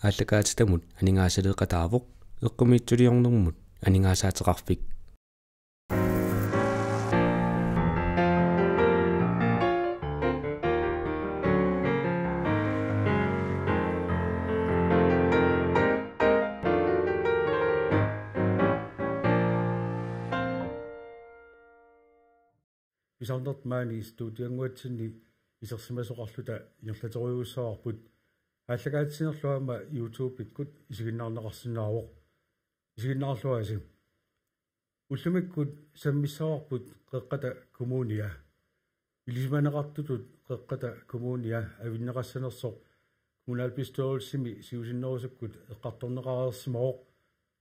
ааллакаатитамут анингаасалеэкъатаавоқ эққумиитсулиорнэрмут анингаасаатеқарфик Isandert maani studianguatsinni isерсимасоқарлута иерлатериуссаарпут ааллагаатсинерлуама YouTube-иккут исигиннаарнеқарсинаароқ исигиннаарлуаси уллумиккут саммиссаарпут қеққата коммуния илисманеқартутут қеққата коммуния авиннеқассанерсоқ коммуналпистоолсими сиусиннерусуккут эққарторнеқарерсимаоқ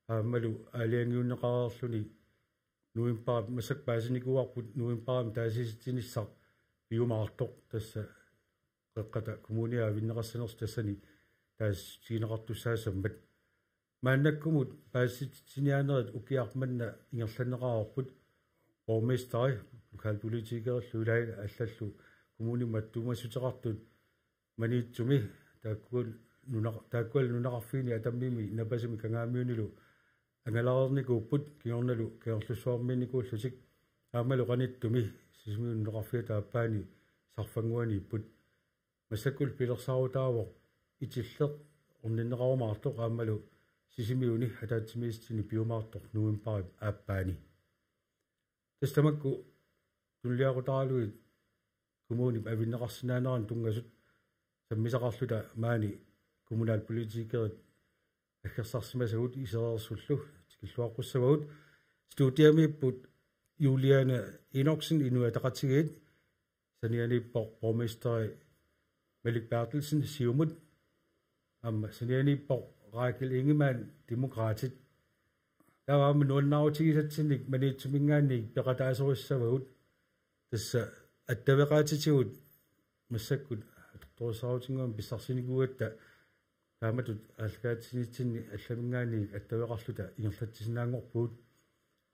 аамалу аалиангиуннеқарерлуни nuimpaa masak paasinikiuarput nuimpaam taasisitsinissaq piumaartoq tassa qeqqata kommunia avinneqassaners tassani taas siineqartussaassammat maannakkumut paassitsiniaanerit ukiarmanna ingerlanneqaarput borgmesteri lokalpolitikerillu ilai allallu kommuni mattuumassutеqartut maniitsumi taakkual nunaqarfiini atammimi napasimi kangaamiunilu ангалаарникууппут киорналу киорлуссуарминникууллутик аамалу qaниттуми сисмиуннеқарфиа тааппаани сарфангуанииппут массаккул пилерсаарутаавоқ итиллеқ орниннеқарумаартоқ аамалу сисимиуни атаатсимиистини пиумаартоқ нуимпари ааппаани тастамакку туллиарутаалуи коммуни авиннеқарсинаанеран тунгасут саммисақарлута маани коммуналполитикерит аккерсарсимасагут исерерсуллу тикиллуаққуссавагут студиамиппут Juliane Enoksen inuataqatigit sanianippoq borgmesteri Malik Bertelsen siumut sanianippoq Rakel Ingemann demokratit tawaama nuannarutigisatsinnik maniitsumingaannik peqataasorussavagut tassa attaveqaatitigut massakkut atortorisarutinnguam pissarsinikuatta taamatut aalkaatsinitsinni allamingaani attaveqarluta ingerlatsisinaangorpuut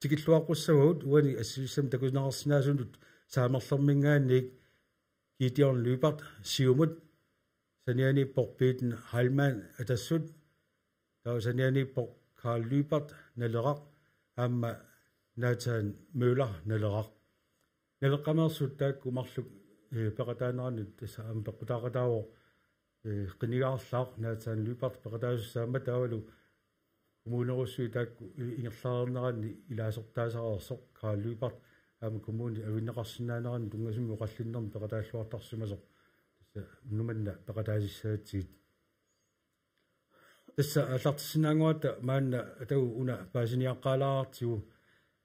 tikilluaqqussavagut uani assissam takunaqarsinaasunut saamerlermingaannik Gideon Lybert siumut sanianippoq Peter Heilmann atassut sanianippoq Karl Lybert naleraq aamma Nathan Møller naleraq naleqqamersut taakkumarluk peqataaneranut tassa aam peqqutaaqataawo qinigaarlaaq Nathan Lybert peqataasussaamma taawalu kommunerussui taakku ingerlaarenerani ilaasortaasaqersoq Karl Lybert aam kommuni avinneqarsinaanerani tungasumi oqallinnermi peqataalluartarsimasoq tassa numanna peqataasissaatsiit tassa allartissinaanguatta maanna atagu una paasiniaqqaalaartigu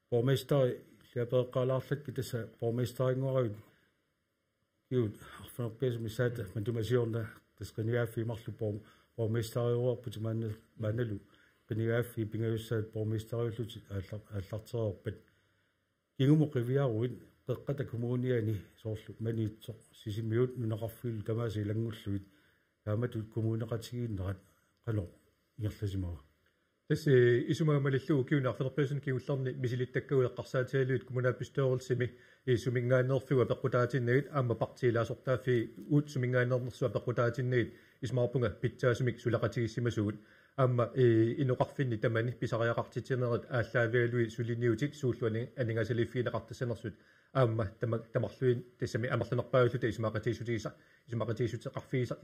borgmesteri liapeeqqaalaarlakki tassa borgmesteringuaravit kiut arfanerpiasumi saata mantumasiorna tasqinigaaffiimarlu borgmesteriuarput maannalu qinigaaffi pingayussaat borgmesteriullutit aallartereerpat kigumu qiviaruit qeqqata kommuniani soorlu maniitsoq sisimiut nunaqarfiilu tamaasi ilangulluit taamatut kommuneqatigiinnerat qalo ingerlasimaga тасси исумаамалиллуу киунаарферпиусун киуллерни мисилиттаккагу эққарсаатигалуит коммунаппистоорилсими сумингааннерфуга пеққутаатиннагит аама партиилаасортааффи уут сумингааннернерсуа пеққутаатиннагит исмаарпунга питсаасумик сулақатигиссимасугут аама инуқарфинни тамани писариақартитинерат ааллаавигалуи сулиниутик сууллуани анингасалиффинеқартассанерсут аама тамарлуин тассами амерлунерпаагуллута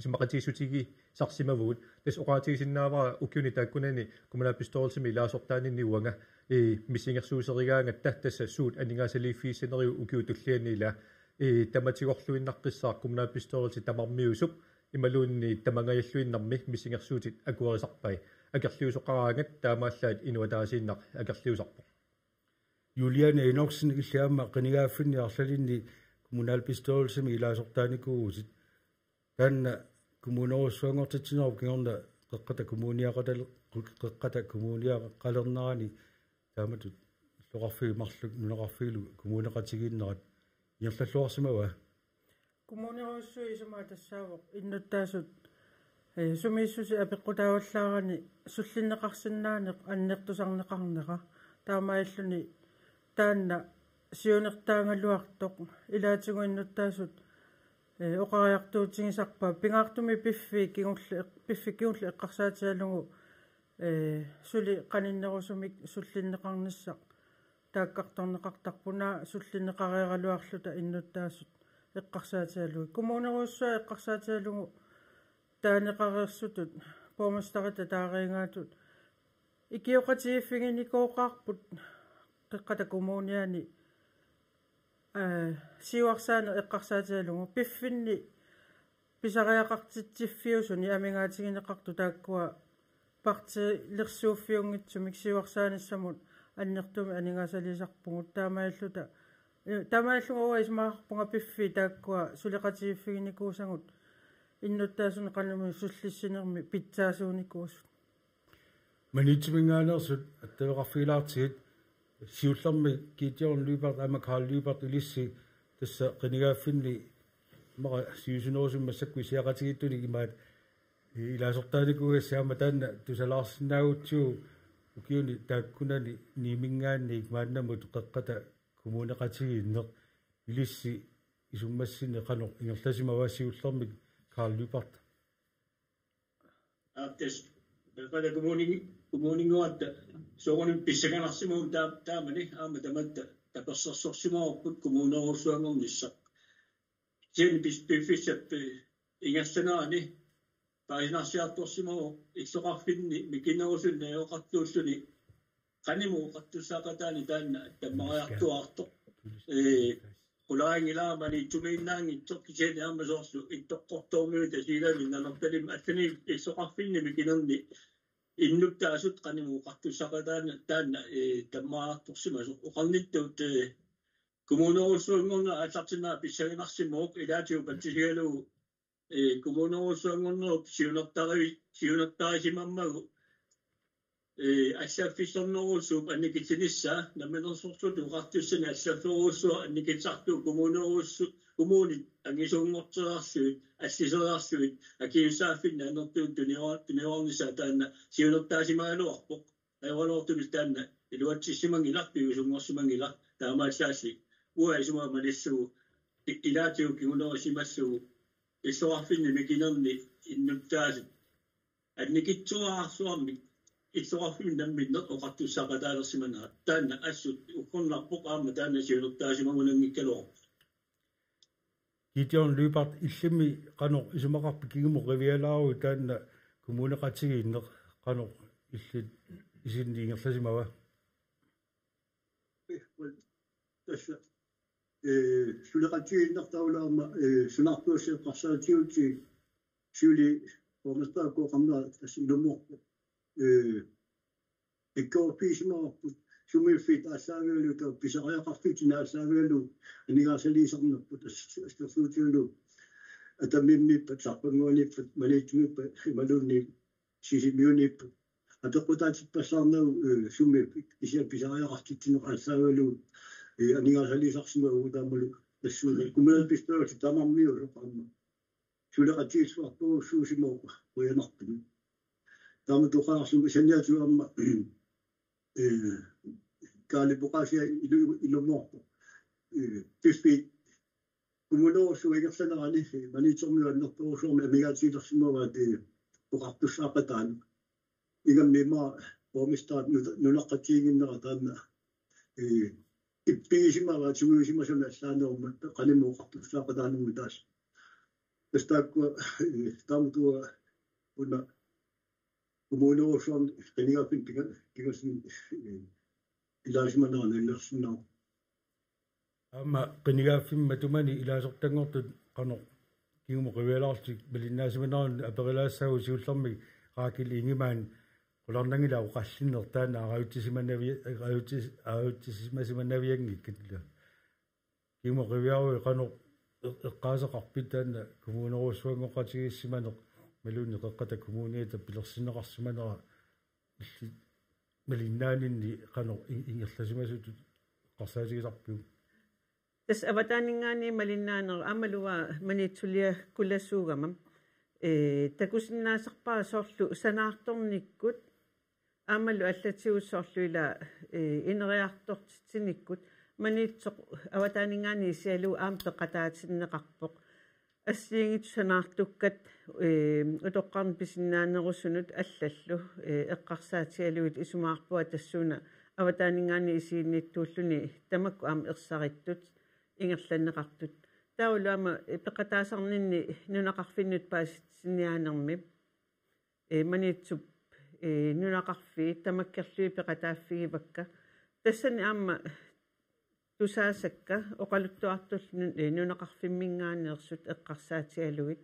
исмақатиисутиги сарсимавуут тас оqaатигисиннаавара уккуни тааккунани коммунаппистоорилсими илаасортаанинни уанга миссингерсуусеригаангатта тасса суут анингасалиффииссинериу уккуу туллианниила таматигорлуиннаққиссаа коммунаппистоорилси тамармиусуп ималуунни тамангаяллуиннарми миссингерсуутит акуарисарпай акерлиусоқараангат таамааллаат инуатаасииннақ акерлиусарпо Juliane Enoksen illiamma qinigaaffinni arlalinni kommunalpistolsimi ilaasortaanikkuusit taanna kommunerussuangortatsinerop kingorna qeqqata kommuniaqalernerani taamatut loqarfiimarluk nuneqarfiilu kommuneqatigiinnerat inerlalluarsimawa kommunerussui isumaatassaawoq innuttaasut sumiissusi apiqqutaavallaarani sullinneqarsinnaaneq annertusarneqarneqa taamaalluni taanna siunertaangaluartoq ilaatiguinnuttaasut oqariartuutigisarpa pingaartumi piffi kingulli eqqarsaatiallugu suli qaninnerusumik sullinneqarnissaq taakkartorneqartarpuna sullinneqareeraluarluta innuttaassut eqqarsaatiallugu kommuneruussua eqqarsaatiallugu taaneqareersutut pormestarita taareegaatut ikioqatiiffiginikooqaarput qeqqata kommuniani siuarsaana eqqarsaatiallugu piffinni pisariaqartitsiffiusuni amingaatigineqartu taakkua partillersuuffiungitsumik siuarsaanissamut аннертуми анингаасалисарпугут таамааллута таамааллуга исмаарпунга пиффи тааккуа сулеқатигиффигиникуусагут иннуттаасуни канами суллиссинерми питсаасууникуус манитсимингаанерсут аттавеқарфигилаартигит сиуллерми китиорн лүберт ама карл лүберт илисси тасса қинигааффинни мара сиусуноосумма саккуисиақатигиттуни имаат илаасортааникугассаама таанна тусалаарсинаагутсуу ukiuni taakkunani niimingaanni maannamut qaqqata kumuneqatigiinneq ilissi isummassini qanoq ingerlasimavaasiullermik Karl Lübert aptes qala kumuninguatta soorun pissaganarsimuun taamani aamatamat tapersersorsimaorput kumunerusuangornissaq sen pispifissap ingassanaani painarsiartorsimoo issoqarfinni mikinerusunni eoqartuussuni qanimuuqartussaaqataani taanna tammariartuartoq qulaangilaamani tumiinnaangitsoq kiseni aamasoorsu ittoqqortormiuta siilami nanertalim allani issoqarfinni mikinerni innuttaasut qanimuuqartussaaqataani taanna tammariartorsimasoq oqarnittuut kumunerusuangorna aatlartinaa pissaginarsimuuq ilaatiu pattisigalugu kommunerusuangornerup siunertarisimammagu ассааффиссорнерусууп анникитинисса наминерсортут уқартуссани ассаафферуссуа анникитсарту коммуни ангисуунгортераарсуит ассисераарсуит акиуссааффинна анертуут туниорниса таанна сиунертаасимаалуарпоқ аёралуортумис таанна илуатсиссимангиларпиу сунгорсимангила таамааллаасси уаисума малиссугу илаатиу кигунерисимассугу исоарфинни микинерни иннуттаасит анникитсуаарсуарми исоарфин намминнер оқартуссаақатаалерсимана таанна ассут уккорнарпоқ аама таанна сиунуттаасимагунангиккалоо Gideon Lübert иллими qanoq isumaqarpi kigumu rivialaaru taanna kumuneqatigiinneq qanoq illit isinniingerlasimava tässä suleqatigiinnertaulaama sunartuussiiqqarsaatiuti suli pormestaaqoqarnaa tässä ilumorpu ikkoorpiisimaarput sumilfit assaavialuta pisariaqarfitina assaavialu anigaasaliisarnerput astarsuutiulu atamimmiippat sarpanguanippat maliittumippat imalunni sisimiunippat атоқутаатиппассаарнау суммиппик исиа писариақартитсинеқ алсаагалу анигаасалисарсима уутаамалу тассууна кумалан пистаати тамармиу соқарма сулеқатиисуарпуу суусимоо уянарпин таама тоқаарсу санниатуамма калипоқасиа илумоорпу пиффи кумулоорсу игерсанерани малитсормиу аннерторусуорми амигаатиилерсимаваати оқартуссаақатаан игаммима помистаат нунаққатигиннера таанна иппигисимава чугуисимасами аллааneerma qalimooqartussaaqataanungu taas тастааккуа таамтуа уна коммунеруусуарни qanigaapin кигасни илаасиманаана иллерсинаа аама qanigaafimma tumani ilaasортангортут qanoq kigumu rivialaartik malinnaasimanarun aperilaassaagu siullermi qaakili ingimaan qularnangila uqallinner taana aayutisimasimannaviangikkatilla kigumu riviaru qanoq eqqaaseqarpit taana kommuneruussuangoqatigissimaneq malunni qeqqata kommuniita pilersineqarsimanera illi malinnaanинни qanoq ingerlasimasut qarsaatigisarpiu tas avataningaani malinnaanер амалуа манитсулиа кулассуугамам такусиннаасарпаа соорлу санаарторниккут амалу аллатиуссоорлуила инериартортитсиниккут манитсоқ аватаанингаани сиалу аам пеқатаатиннеқарпоқ ассиигит санаартуккат утоққарн писиннаанерусунут аллаллу эққарсаатиалуит исумаарпуа тассуна аватаанингаани исиинниттууллуни тамакку аама ерсариттут ингерланнеқартут таулаама пеқатаасарнинни нунақарфиннут пааситсиниаанерми манитсуп нунақарфи тамаккерлуи пеқатааффигивакка тассани аама тусаасакка оқалуттуартул нунақарфиммингаанеерсут эққарсаатиалуит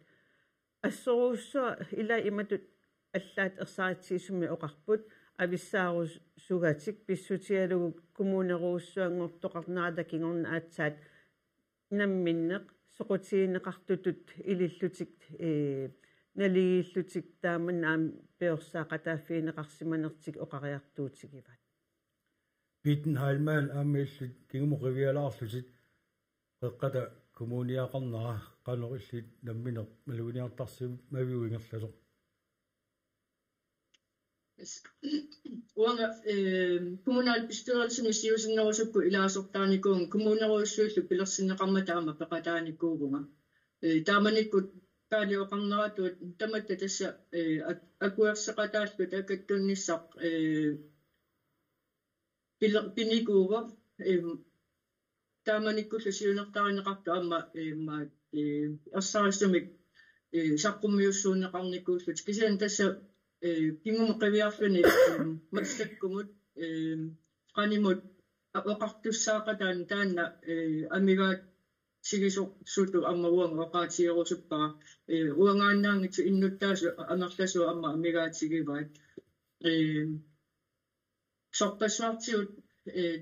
ассоруussua ила иматут аллаат ерсаатсиисуми оқарпут ависсаарус сугатик писсутиалугу коммунеруussуангортоқарнерата кингорна аатсаат намминнеқ соқутиинеқартутут илиллутик налигииллутик тааманнаам пеорсаақатааффиинеқарсиманертик оқариартуутигиват Bitten Heilmann ammillit kingumuqivialaarlutit qeqqata kommuniaqarnera qanerillit namminer maluuniartarsim maviuingerlasoq Uanga kommunalbestyrelsen siusinnerusukku ilaasortaanikuun kommuneruussuullu pilersinneqarmataama peqataanikuugunga taamanikkut paaliоqarneratuut tamatta tassa akuerseqataallut akattunnissaq pinikuuva taamanikkullu siunertarineqartu amma ersaristumik saqqummiussuunneqarnikullut kisian tassa kingumeqiviarluni matsakkumut qanimut oqartussaaqataan taanna amigaat sigisorsutu ammaruanga oqaatigerusuppa uangaannaangitsu innuttaasu amerlasu amma amigaatigivaat sorpassuartiut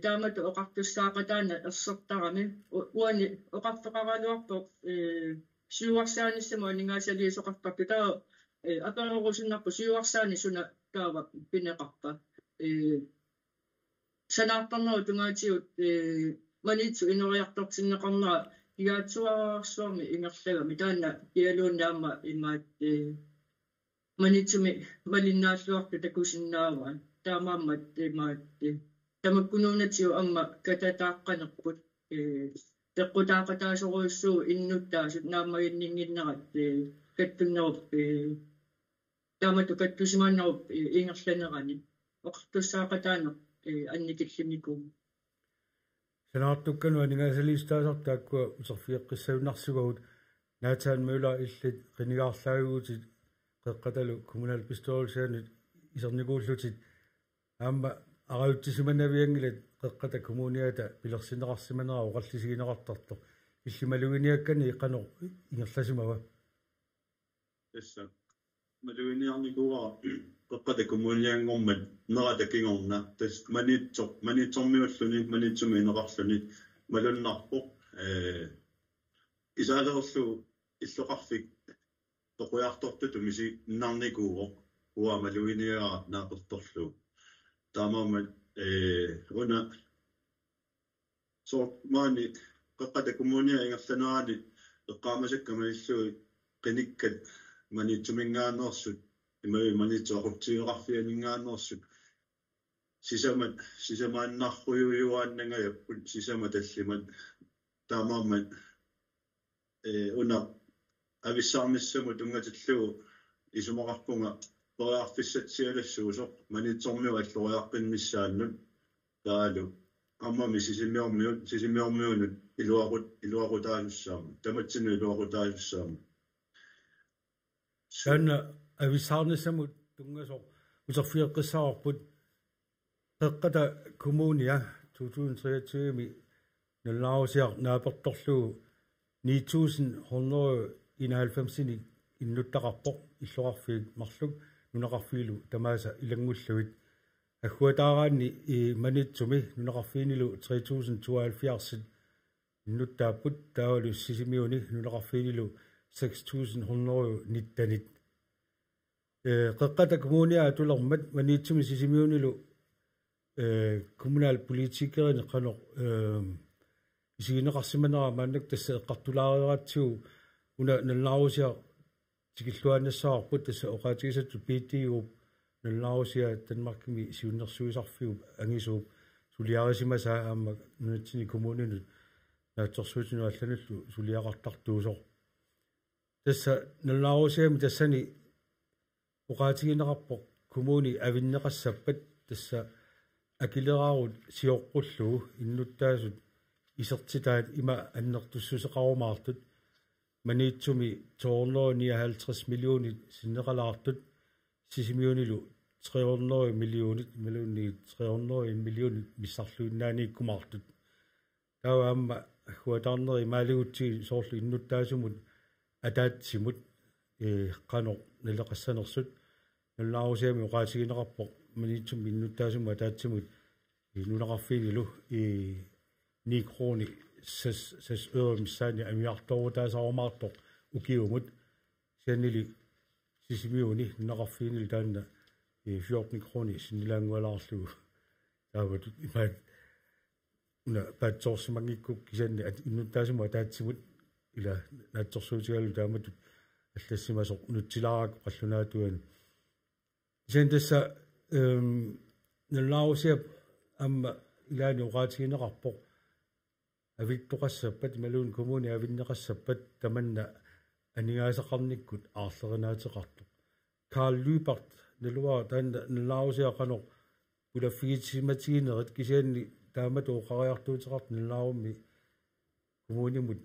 taamatu oqartussaaqataana ersertarami uani oqartoqaraluarpoq siuarsaanissama ningaasaliisoqartartu taa апаруусуннарпу сиуарсаани суна таава пинеқарпа санаартарнеру тунгаатиут манитсу инериартортиннеқарнера игаатсуарсуарми ингерлagami таанна иалууннаама имаат манитсуми малиннааллуарту такусиннаава таамааммат имаат тамаккунуунатиу амма кататааққанерпут теққутаақатаасоруйссуу иннуттаасут наамагиннингиннерат каттуннеруп таамату каттусимааннеруп ингерланерани оқартуссаақатаанер анникиллимикуу санаартуккану анигаасалистаасартааккуа усерфиэққиссавинарсугагут наатаан мула иллит қинигаарлаагуутит қеққаталу коммунал пистолсаанут исерникууллутит аама араутсиманавиангилат қеққата коммуниата пилерсинеқарсиманера оқаллисигинеқартартоқ иллималугиниаккани иққанеқ ингерласимава Tässä maluiniarnikuura qeqqata kommuniangormat nerata kingorna tas manitsormiulluni manitsumi ineqarluni malunnarpoq isaalerlu illoqarfik toquiartortut umisi narnikuuroq uа maluiniara naaqertorlu taamaamat una so maani qeqqata kommunia ingerlanerani eqqaamasakkamaiссui qinikkat manitsumingaannersut manitsuaqortigerarfianingaannersut sisamaannarruyujuaannangajapput sisama tallimat taamaammat una avissarmissamut ungatillugu isumaqarpunga qoriarfissatsialassuusoq manitsormiu alloriarqinnissaannut taalu ammami sisimiormiunut iluaqutaalussaama tamatsinu iluaqutaalussaama Sanna avisarnissamut tungasoq userfieqqissaarput qeqqata kommunia 2023 nallaarusiaq naapertorlugu 9191 innuttaqarpoq illoqarfiit marluk nunaqarfiilu tamaasa ilangulluit аггуатаараанни манитсуми нунеқарфиинилу 3072 иннуттааппут таавалу сисимиуни нунеқарфиинилу 6119 qeqqata kommunia tulermat manitсуми сисимиунилу kommunal politikeri qanoq isigineqarsimanera maannak tassa eqqartulaareeratsiu una nallaarusia tikilluannassаарput tassa oqaatigisattu PTU nallaarusia Danmarkimi siunnersuisarfiu angisuup suliarisimasa aamma nunatsini kommuninut naatsorsuutinu allanallu suliaqartartuusoq tässä nallaarusiami tassani uqaatiginaqarpoq kumuni avinneqassappat tassa akileraarut siorqullugu innuttaasut isertitaat ima annertussuseqarumaartut maniitsumi 259 millionit sinneqalaartut sisimiunilu 300 millionit malunni 300 millionit missarluinnaaniikkumaartut tawaamma huatarneri maaligutsi soorlu innuttaasumut ataatsimut qanoq naleqassanersut nallaarusiami uqaatiginaqarpoq maniitsum innuttaasumma ataatsimut nunaqarfiinilu niikrooni sas missaani amiartorutaasarumaartoq ukiumut siannili sisimiuni nunaqarfiinili taanna 14 krooni sinnilaangualaarlugu taawatut imaat una paatsoorsimangikku kisanni innuttaasumma ataatsimut ila naatsorsuutigalu taamatut аллассимасоқ нутсилаарак қаллунаатуан isen tässä nallaarusiap amma ilaani uqaatiginеқарпоқ авиттоқассаппат малуун коммуни авиннеқассаппат таманна анигаасақарниккут аарлерinaatеқартоқ Карл Люберт налуа таанна нallaarusiақанеқ пулаффигитсиматигинерит кисианни таамат оқариартуутеқарт нallaaruми коммунимут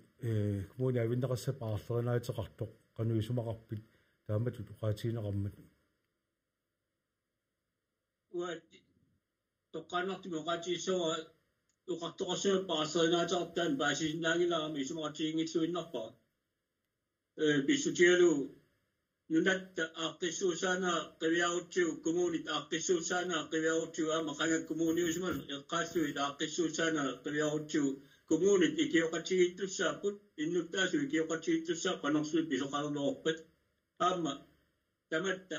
коммуни авиннеқассап аарлерinaatеқартоқ qanuisumaqarpit taamatut uqaatiginaqarmat wa toqqaanartumi uqaatigissuga uqartoqassua paarserinaataqartaan paasisinnaangilaarami isumaqatiingilluinnarpa pissutigalu nunatta aaqqissuusaana qiviaruttiu kommunit aaqqissuusaana qiviaruttiu aama qanga kommuniusuma eqqaalluit aaqqissuusaana qiviaruttiu kommunit ikioqatigittussaaput innuttaasu ikioqatigittussaa qanorsuut pisoqarluorpat aama tamatta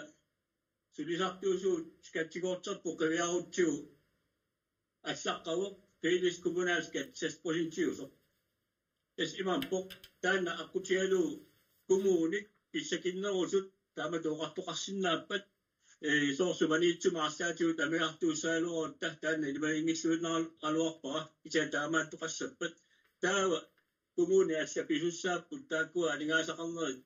sulisartuusuut skattigorterpu qiviaruttiu allaqqavuq Felix kommunalskat 6% es imampoq taanna aqutigalu kommunit pissakinnerusut taamatoqartoqarsinnaappat soorsumanitsumaarsaatiu tamiartuussaaluorta taanna imaingilluinnarualuarpara isia taamaattoqassappat taawa kommuni assapisussaapput taakkua aningaasaqarnerit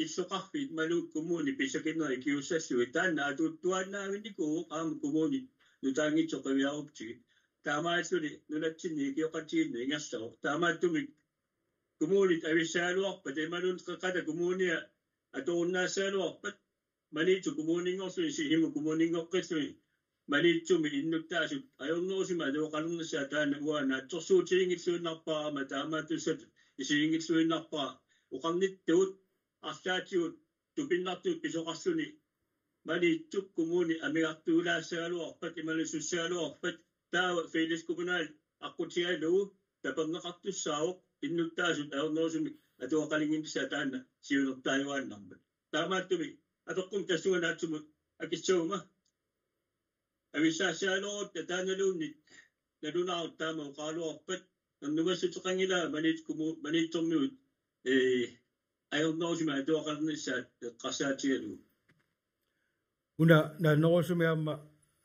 issoqarfit malu kommuni pissakinneri kiussassui taanna atuuttuannaaminnikuu qaama kommuni nutaangitsoqiviaruptigi taamaatsuli nunatsinni ikioqatiginni ingassaro taamaattumi kommunit avissaaluarpat imalun qaqata kommunia atorunnaasaaluarpat maniitsu kommuningorluni sihimu kommuningorqilluni maniitsumi innuttaasut ajornerusima aluoqalernassaa taanna uana atsorsuutiingilluinnarpaarama taamaatussat isiingilluinnarpaa uqarnittuut arsaatiut tupinnartuut pisoqarluni maniitsuk kommuni amigartuulaassaaluarpat imalusussaaluarpat taawa Felix kommunal aqutigalu taperneqartussaaoq innuttaasut ajornerusumi atuoqalinginnassaa taanna siunertaayuaannarmat taamaattumi atoqqum tassuunaatsumut akissuuma avissaassaaluorut taanaluunnit nalunaarut taama uqaaluarpat nannumassutiqangila maniitsormiut ajornerusima atuoqalernissaat eqqarsaatigalu una naannerusumi amma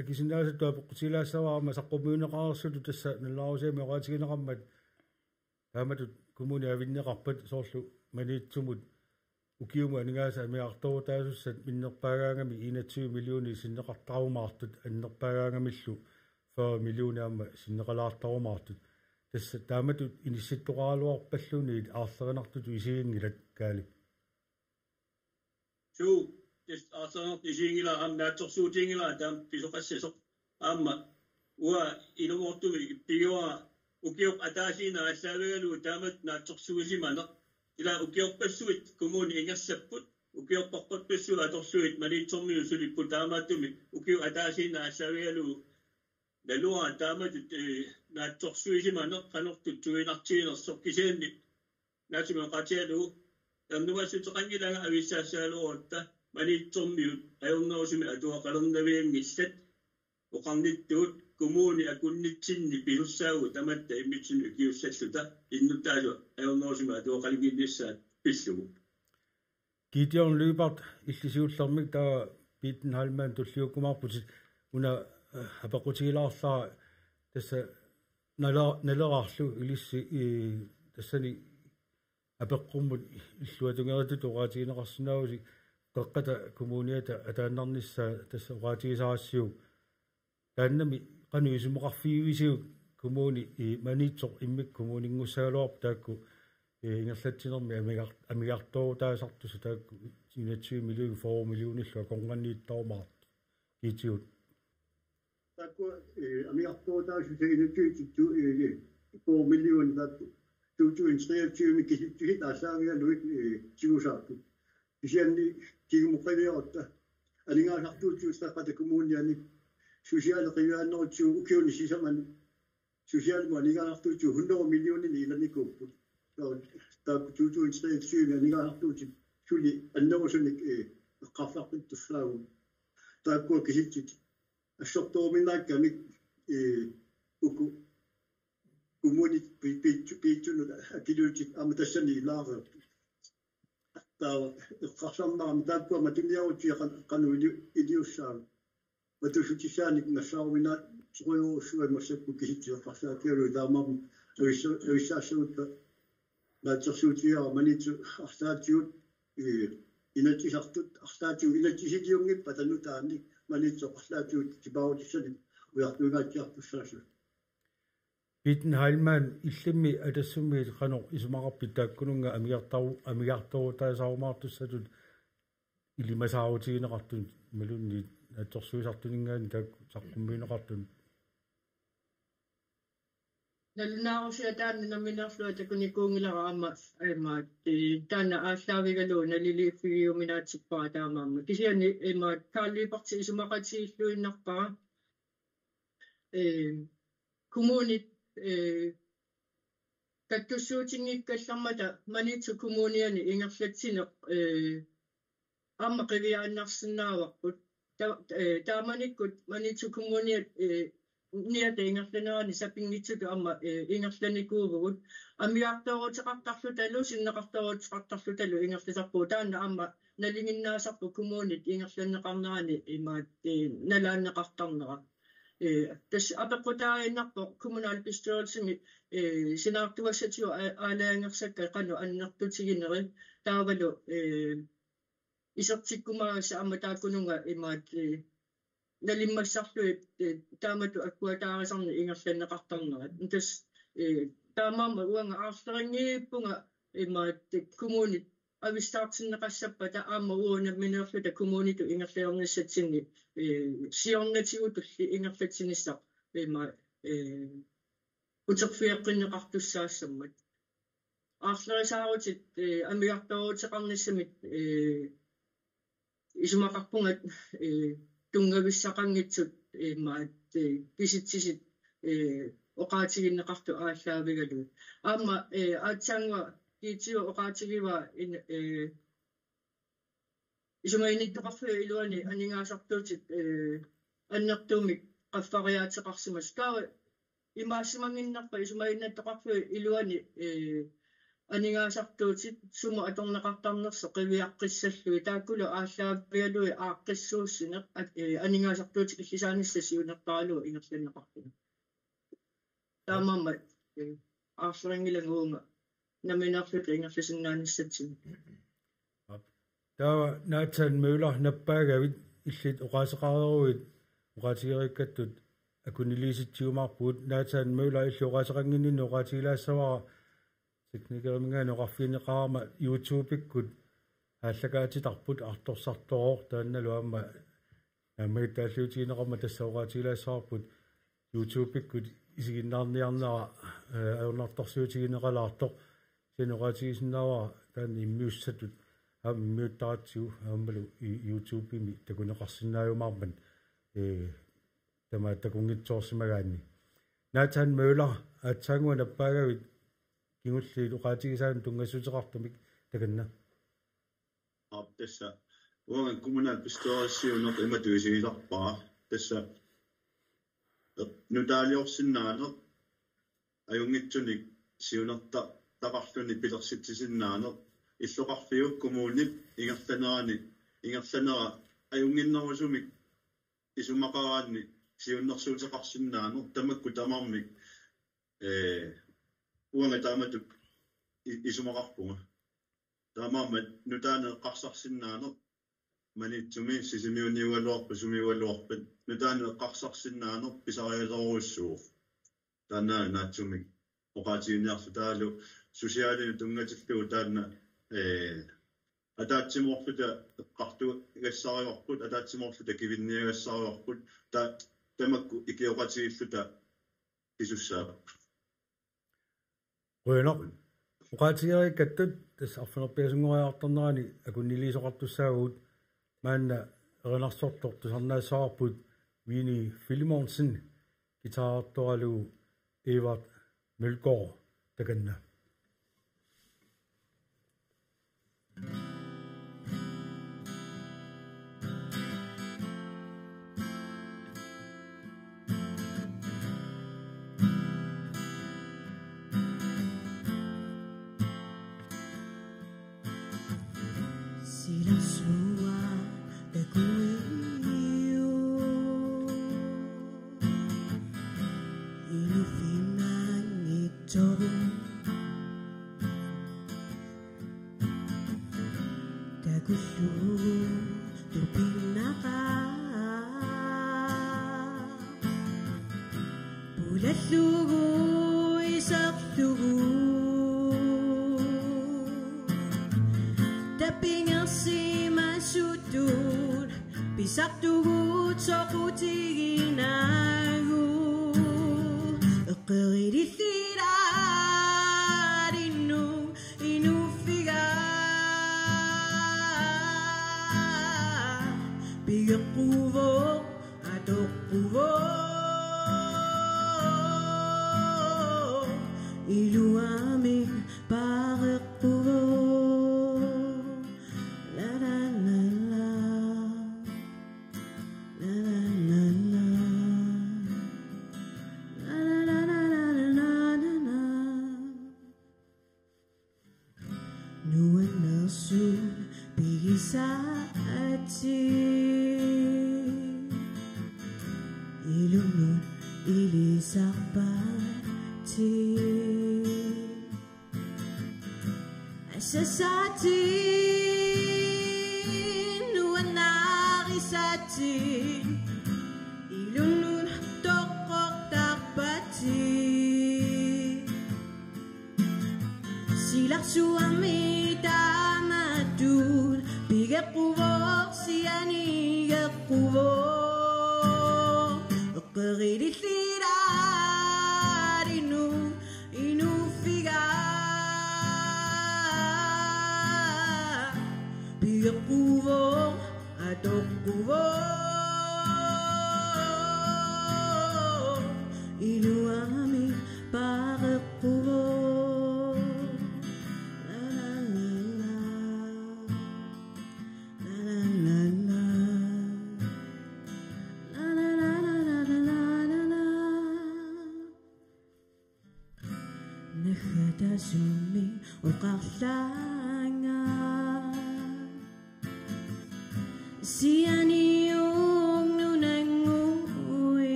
akisinnaasattua peqqutilaassawaarma saqqumuuneqaarsutu tassa nallaarusiami uqaatiginaqarmat taamatut kommuni avinneqarpat soorlu maniitsumut ukiumu aningaasa amiartorutaasusat minnerpaagaangami 21 millioni sinneqartarumaartut annerpaagaangamillu 40 millioni amma sinneqalaartarumaartut tassa taamatut inissittoqaaluarpalluniit aarlerinartutu isiingilat kaali tis aarlerinart isiingila naatsorsuutiingila taam pisoqassasoq aamma ua ilumortumi pigoa ukiuq ataasiina allaavegalu taamat naatsorsuusimaneq ila ukiorpassuit kommuni ingassaput ukiorporpatpassu atorsuit maniitsormiu sulippu taamaattumi ukiu ataasiina allaavegalu nalua taamatut naatsorsuisimaneq qanortut tuinartiinersoq kisianni naatumi qatialu ernumassutiqangilanga avissaassaaluorutta maniitsormiut ajornerusumi atuaqalernaviangissat uqarnittuut kommuni akunnitsinni pilussaagu tamatta immitsin ukiussalluta innuttaasu ajornerusima atuaqalinginnissaat pillugu Gideon Lübert illisiullermik taa Bitten Halman tulliukkumarputit una apaqutigilaarlaa tassa nalerarlu ilissi tassani апеққуммут иллуатунгератут угаатигинеқарсинаагуси қеққата коммуниата атааннарниссаа тасса угаатигисаарассиу тааннами қану исумоқарфиивисиу коммуни и манитсоқ иммик коммунингуссаалуарп таакку ингерлатсинерми амигартоо таасартусу таакку 20 миллион 4 миллиониллуа конганнииттаумаар китиут таакку амигартоо таасу сеинутсуититту 4 миллион таакку 2023 киситтухит асаагиалуит тигусаарту исианни тигумоққавиорта алингаасартуутсуустаққата коммуниани сусиалеқивиааннерутсуу укиуни сисаман сусиалму алингаасартуутсу 100 миллионин иланикууппут таакку 2023 алингаасартуути сули аннерусуник эққарфарпиттуссаагу таакку киситсит ассортооминааккамик уку коммунит питчуну акилуутит аматассани илаареерт таа эққарсарнарами таакку матуниарути кануили илиуссаа матусутисааник нассаарумина суруйуруссуа массакку киситсиаққарсаакиалу таамарм ависсаассуутта наатсерсуутиара манитсу артаатиут инатисартут артаатиу инатиситиунгиппа танутаани манитсоқарлаатиут кипаутиссани уяртугаатиартуссаасу Bitten Heilmann illimi atassummi qanoq isumaqarpit taakkununga amigartaru taasaarumaartussatut ilimasaaruutigineqartun malunni atsorsuisartuningaani taakku saqqumiineqartun налунаарусиатаанна наминерлуа такуникуунгилара аама аимаат таана ааллаавигалу налилиффигиуминаатсиппара таамаама кисиани имаат тааллипарти исумақатииллуиннарпара коммунит каттуссуутингиккаллармата манитсу коммуниани ингерлатсинеқ аама қивиааннарсинааварпут тааманиккут манитсу коммуниат ниата ингерланерани сапингитсуту аама ингерланикуувгут амиартоорутеқартарлуталу синнеқартоорутеқартарлуталу ингерласарпуу таана аама налингиннаасарпу коммунит ингерланнеқарнерани имаат налааннеқартарнера тас апеқутааиннарпо коммунал пистуалсими синаартуассатиу аалаангерсакка қану аннертутигинери таавалу исертиккумаагаса аама тааккунунга имаат налиммассарлуит таамату аккуатаарисарни ингерланнеқартарнерат тас таамаама уанга аарлерингииппунга имаат коммунит авистаартиннеқассаппата аама уuna минерлута коммуниту ингерлаернissatsinni сиорнатигутулли ингерлатсинissaq има утерфиаққиннеқартуссаассаммат аарлерисаарутит амиарторутеқарниссамит исумақарпунгат тунгависсақангитсут имаат киситсисит оқаатигиннеқарту ааллаавигалу аама аатсаангуа китиу оқаатигива исумаиниттоқарфу илуани анингаасартуутит аннертуумик qaffariaatiqarsimas kaava imaassimanginnarpa isumainnattоqarfu iluani aningaasartuutit sumu atorneqartarnerso qiviaqqissallui taakkulu aallaappialui aaqqissuussineq aningaasartuutit illisaanissa siunertaalu ingerlanneqartuna taamamma aarseringilanguunga naminarluta ingerlasinnaanissatsin taawa naatsan møller nappaagavit illit oqaaseqaaruit oqaatigerikkattut akuniliisitsiumarpuut naatsan møller illi oqaaseqanginninnu oqaatigilaassavara teknikerimingaani oqarfiineqaarma YouTube-ikkut ааллакаатитарпут арторсартороор таанналу аама наммагиттааллуутигинеқарма тасса оqaatigilaassаарпут YouTube-ikkut isигиннаарниарнера аунарторсуутигинеқалаартоқ син оqaatigисиннаава таан иммиуссатут аммиуттаратсигу аамалу YouTube-ими такунеқарсинааюмаарман тама такунгитсоорсимагаанни наатан мøller атсангуна наппаагавит кигулли оqaatigисаан тунгассутеқартумик таканна tässä uuden kommunal beståelsesivner imatuisigisarpaa tässä nu taaliorsinnaano ajungitsunik siunerta taqarluni pilersitsisinnaano illoqarfiu kommunip ingerlanera ajunginnerusumik isumaqaraanni siunnersuuteqarsinnaano tamakku tamarmik uanga taamatuk isumaqarpunga таамаама нутаанеэққарсарсиннаано манитсуми сисимиуниуалуарпу сумиуалуарпат нутаанеэққарсарсиннаано писариалеруссуур таанаа наатсумик оқаатиуниарлу таалу сусиалину тунгатиллуу таанна атаатсимоорлута эққарту игассариорпут атаатсимоорлута кивинниагассариорпут тамакку икиоқатигиллута исуссаап Bueno, uqaatigerik kattut tas arfinerpiasungoriartarnerani akunilisoqartussaagut maanna erinarsortor tusarnaasaarput Vini Filimonsen gitaartorlu Evert Mølgaard takanna.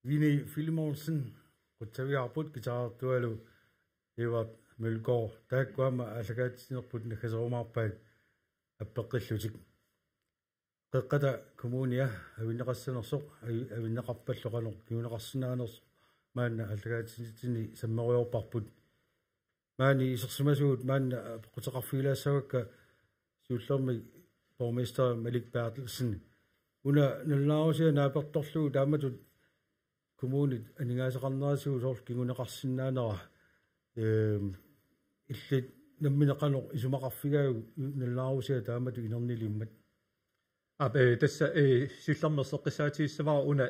Vini Filimonsen qutsaviarput gitaartualu Evert Mølgaard taakkuama alagaatinerput nakhaserumaarpaat appeqqillutik qeqqata kommunia avinneqassanersoq avinneqarpalloqaneq kiuneqarsinaanersoq maanna allagaatini sammaruyorparput maani isersumasuut maanna qutaqarfiilaassagakka siullermi borgmester Malik Bertelsen una nallaarusia naapertorlugu taamatut kommunit aningaasaqarnerasugu soorkingunaqarsinnaanera illit nammineqanoq isumaqarfigaagu nallaarusia taamatu inernilimmat tässä syllammerseqqissaatiissavara una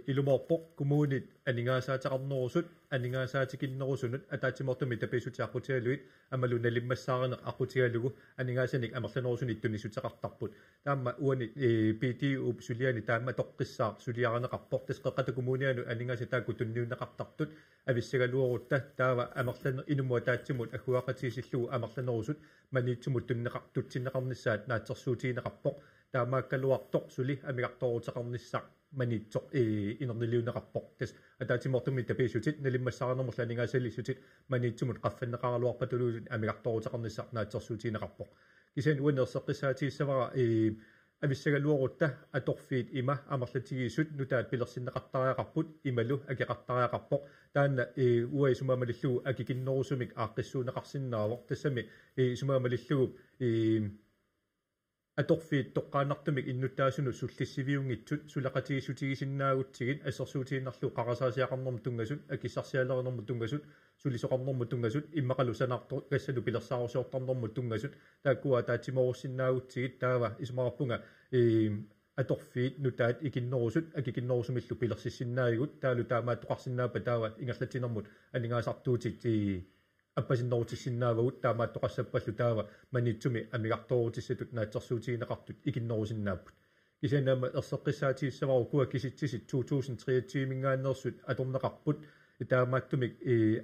ilumorpoq kommunit aningaasaateqarnerusut aningaasaatikиннерусунут атаатимортами таписутиаққутигалуит амалуна лиммассаарнеқ аққутигалугу анигаасаник амерланерусуни иттунисутеқартарпут таама уани PTU сулиани таама тоққиссаа сулиаранеқарпор тасқеқата коммуниану анигааса таакку тунниунеқартартут ависсагалуорутта таава амерланер инумуа таатсимут агуақатиисиллугу амерланерусут маниитсумут туннеқартутсиннеқарнissaат наатсерсуутиинеқарпоқ таамааккалуартоқ сули амигартоорутеқарнissaақ манитсоқ инернилиунеқарпоқ тас атаатимортуми таписутит налиммассаарнермерла анигаасалиссутит манитсумут qaffannеқаралуарпатулуусут амигартоорутеқарнissaақ наатсерсуутиинеқарпоқ кисаан уанерсеққисаатииссавара ависсагалуорутта аторфиит има амерлатигиисут нутаат пилерсиннеқартариақарпут ималу акеқартариақарпоқ таанна уаисумаамалиллугу акикиннерусумик ааққиссуунеқарсиннаавор тассами сумаамалиллугу аторфиит тоққаанартумик иннуттаасуну суллиссивиунгитсут сулақатигисутигисиннаагутсигит ассерсуутииннарлу қарасаасиақарнерму тунгасут акиссарсиалернерму тунгасут сулисоқарнерму тунгасут иммақалу санаарторут кассалу пилерсаарусиортарнерму тунгасут тааккуа таатиморуссиннаагутсигит таава исмараппунга аторфиит нутаат икиннерусут акикиннерусумиллу пилерсиссиннаагут таалу таамаа тоқарсиннаапа таава ингерлатинермут анигаасартуутит аппасиннерутиссиннаавагут таамаат тоқассаппаллу таава манитсуми амигартоорутиссатут наатсерсуутиинеқартут икиннерусиннааппут кисанаама ерсеққиссаатииссавару куа киситсисит 2023 мингааннерсут аторнеқарпут таамааттумик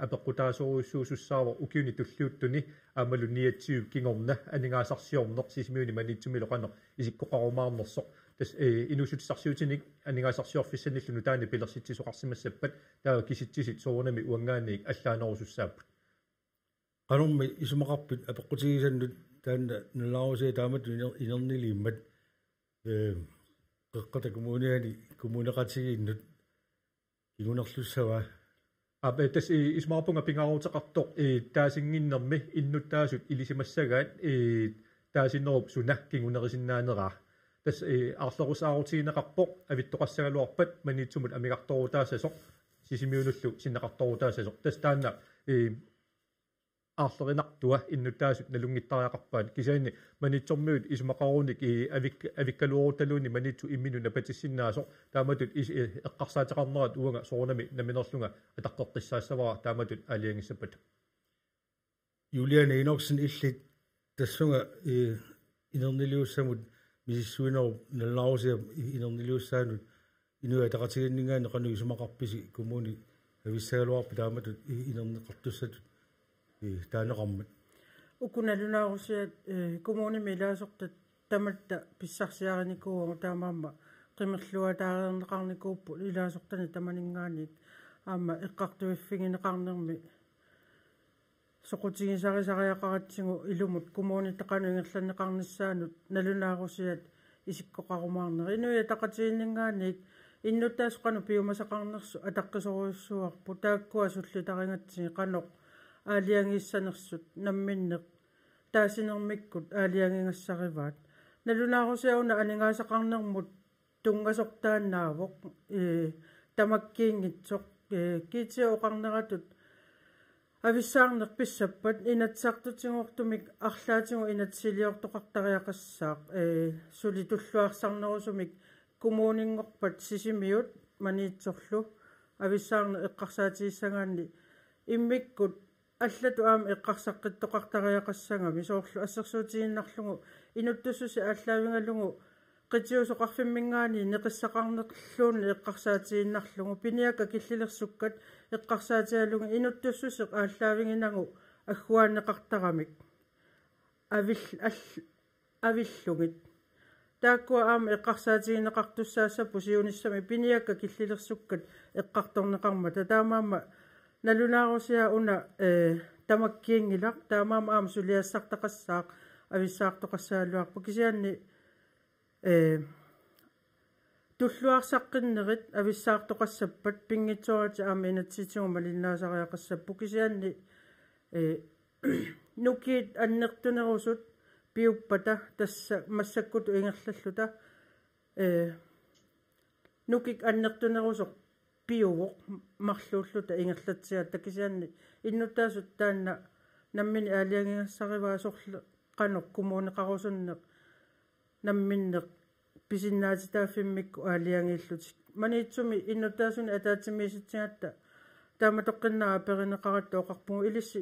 апеққутаасоруссуусуссаава укиуни туллиуттуни аамалу ниатсиуп кингорна анигаасарсиорнер сисимиуни манитсумилоқанер исиккоқарумаарнерсоқ тас инусутсарсиутиник анигаасарсиорфиссаниллуну таани пилерситсисоқарсимассаппат таава киситсисит соорнами уангаанник аллаанерусуссааппут qanummi isumaqarpit apeqqutigisannut taanna nallaarusia taamatu inernilimmat qeqqata kommuniani kommuneqatigiinnut kigunerlussava тас исмаарпунга пингаарутеқартоқ таасингиннерми иннуттаасут илисимассагаат таасиннеруп суна кингунерисиннаанераа тас аарлерусаарутиинеқарпоқ авиттоқассагалуарпат манитсумут амигартоорутаассасоқ сисимиунуллу синнеқартоорутаассасоқ тас таанна аарлеринартуа иннуттаасут налунгиттариақарпаат кисаани манитсормиут исмақаруник авиккалуоруталуни манитсу имминуна патиссиннаасо тааматут эққарсаатеқарнерат уанга соорнами наминерлунга атаққеққиссаассавара тааматут алиангиссаппат Julian Enoksen illit tassunga inerniluussamut misissuinerup nallaarusia inerniluussaanut inua taqatiginningaani qanu isumaqarpisi kommuni avissagaluarpi taamatut inerneqartussatut таанеқармат укуналунаарусиат коммуни милаасортат таматта писсарсиариникууга таамаама қимерлуатаарернеқарникууппу илаасортани таманингаанит аама эққартуиффигинеқарнерми соқутигисарисариақаратсигу илумут коммуни тақануингерланнеқарниссаанут налунаарусиат исиккоқарумаарнери инуя тақатииннингааник иннуттаасоқану пиумасақарнерсу атаққисоруйуссуарпу тааккуа суллутарингатсиги қаноқ аалиангиссанерсут намминнеқ таасинермиккут аалиангингассариваат налунаарусиауна анигаасақарнермут тунгасортааннаавоқ тамаккиингитсоқ китиоқарнератут ависсаарнеқ писсаппат инатсартутингортумик арлаатингу инатсилиортоқартариақассаақ сулитуллуарсарнерусумик коммунингорпат сисимиут маниитсорлу ависсаарне эққарсаатииссагаанни иммиккут аллату аама эққарсаққиттоқартариақассагами соорлу ассерсуутигиннарлугу инуттуссуси ааллаавингалугу qitiusoqarfimmingaani neqissaqarneqlluunni eqqarsaatiginnarlugu piniaka killilерсуккат eqqarsaatialungi inuttussuseq ааllaavinginagu аггуаанеқартарамик авиллугит тааккуа аама эqqarsaatiginneqartussaassappu siunissami piniaka killilерсуккат eqqartorneqarma татаамаама налунаарусиа уна тамаккиингилақ таамаама аама сулиассартақассаақ ависсаартоқассаалуарпу кисианни туллуарсаққиннерит ависсаартоқассаппат пингитсуарати аама инатситсума линнаасариақассаппу кисианни нукиит аннертунерусут пиуппата тасса массаккуту ингерллаллута нукик аннертунерусоқ пиувоқ марлууллута ингерлатсиатта кисианни иннутаасут таанна наммини аалиангигассариваа сорлу qanor kumuuneqarusunneq namminneq pisinnaatitaaffimmikku aaliangiillutik maniitsumi innutaasuni ataatimiisitsigatta taamatoqqinnaa perineqarattu oqarpugu ilissi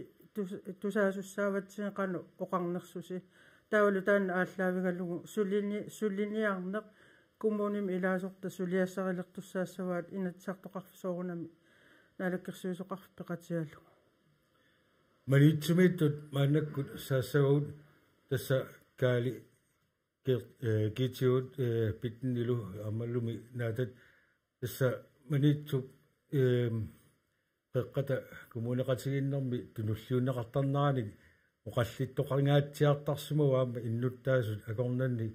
tusaasussaavatsineqanu oqarnersusi taavalu taanna ааllaавигалугу suliniarneq kumuunimi ilaasorta suliassarilertussaassavaat inatsartoqarfisoorunami naalakkersuisoqarpeqatiallu maniitsumiittut maannakkut saassagaut tassa kaali kiitiut pitnilu amallumi naatat tassa maniitsuk peqqata kumuuneqatiginnermi tunulliunneqartarneranik oqallittoqarngaatsiartarsumu aama innuttaasut akornanni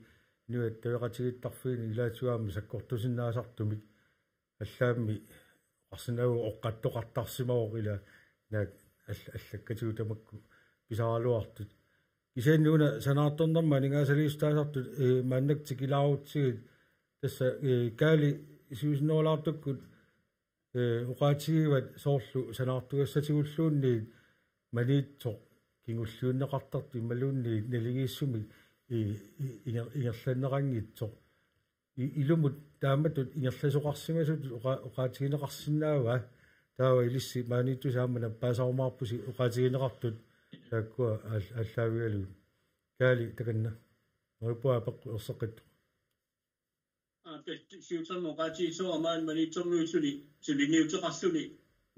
nuat taveqatigittarfiini ilaatuaama sakkortusinnaasartumik allaammi qarsinaagu oqqattoqartarsimaroq ila naat аллаккатиутамакку писаалуартут кисааннуна санаартэрнэрма нингаасалиустаасартут мааннактикилаарутсигит тасса каали исуусиннерулаартуккут уqaатигиват соорлу санаартугассатигуллуунни маниитсо кингуллууннеқартарту ималуунни налигииссуми ингерланнерангитсо илумут тааматут ингерласоқарсимасут уqaатигинеқарсинаава таава илисси мааниту саамана паасаармаарпуси уqaатигинеқартут тааккуа аллаавиалу каали таканна норпуа пеққу ерсеқитту сиутам уqaати соамаан манитсормуусуни сулиниутеқарсуни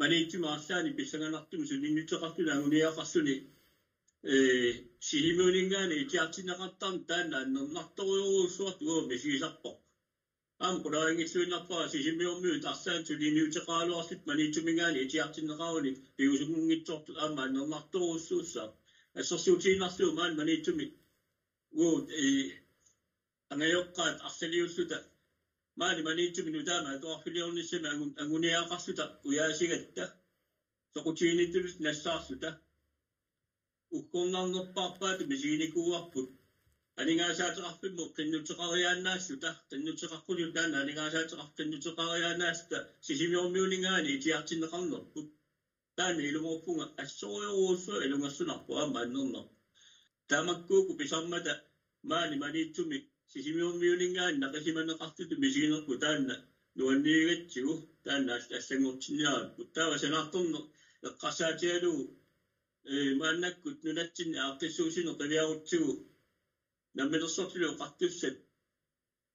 манитсимаарлаани писсаганартугу сулиниутеқартуна агуниақарсуни силимуунингаани итиартинеқартарн таанна аннернарториуруссуартугу мисигисарпо am kudaangitsuinarpaa sisimiormiut arsaan tuliniutеqaaluarsit maniitsumingaani itiartinneqauni piusungungitsortut aama annerlartorussuussa assersuutiinarluumaan maniitsumi uut angayoqqaat arsaliulluta maani maniitsumi nutaama atoarfiliornissami anguniaqarluta uyaasigatta soqutiinittulut nassaarluta ukkornarnerpaarpaatu misiinikuuarput aningaasaateqarpimmo qinnuteqariaannaassuta qinnuteqarquliutaana aningaasaateqarqinnuteqariaannaasta sisimiormiuningaani itiartinneqarnerput taani ilumorpunga assoriuruussu ilungassunarpu aamaannerner taamakkuuku pisarmata maani maniitsumi sisimiormiuningaani naqisimaneqartutu misiinerpu taanna nuanniigatsigu taanna allangortinniarappu taava sanaartorner eqqarsaatialugu maannakkut nunatsinni aaqissuusino qiviarutsigu наммерсорлу qартуссат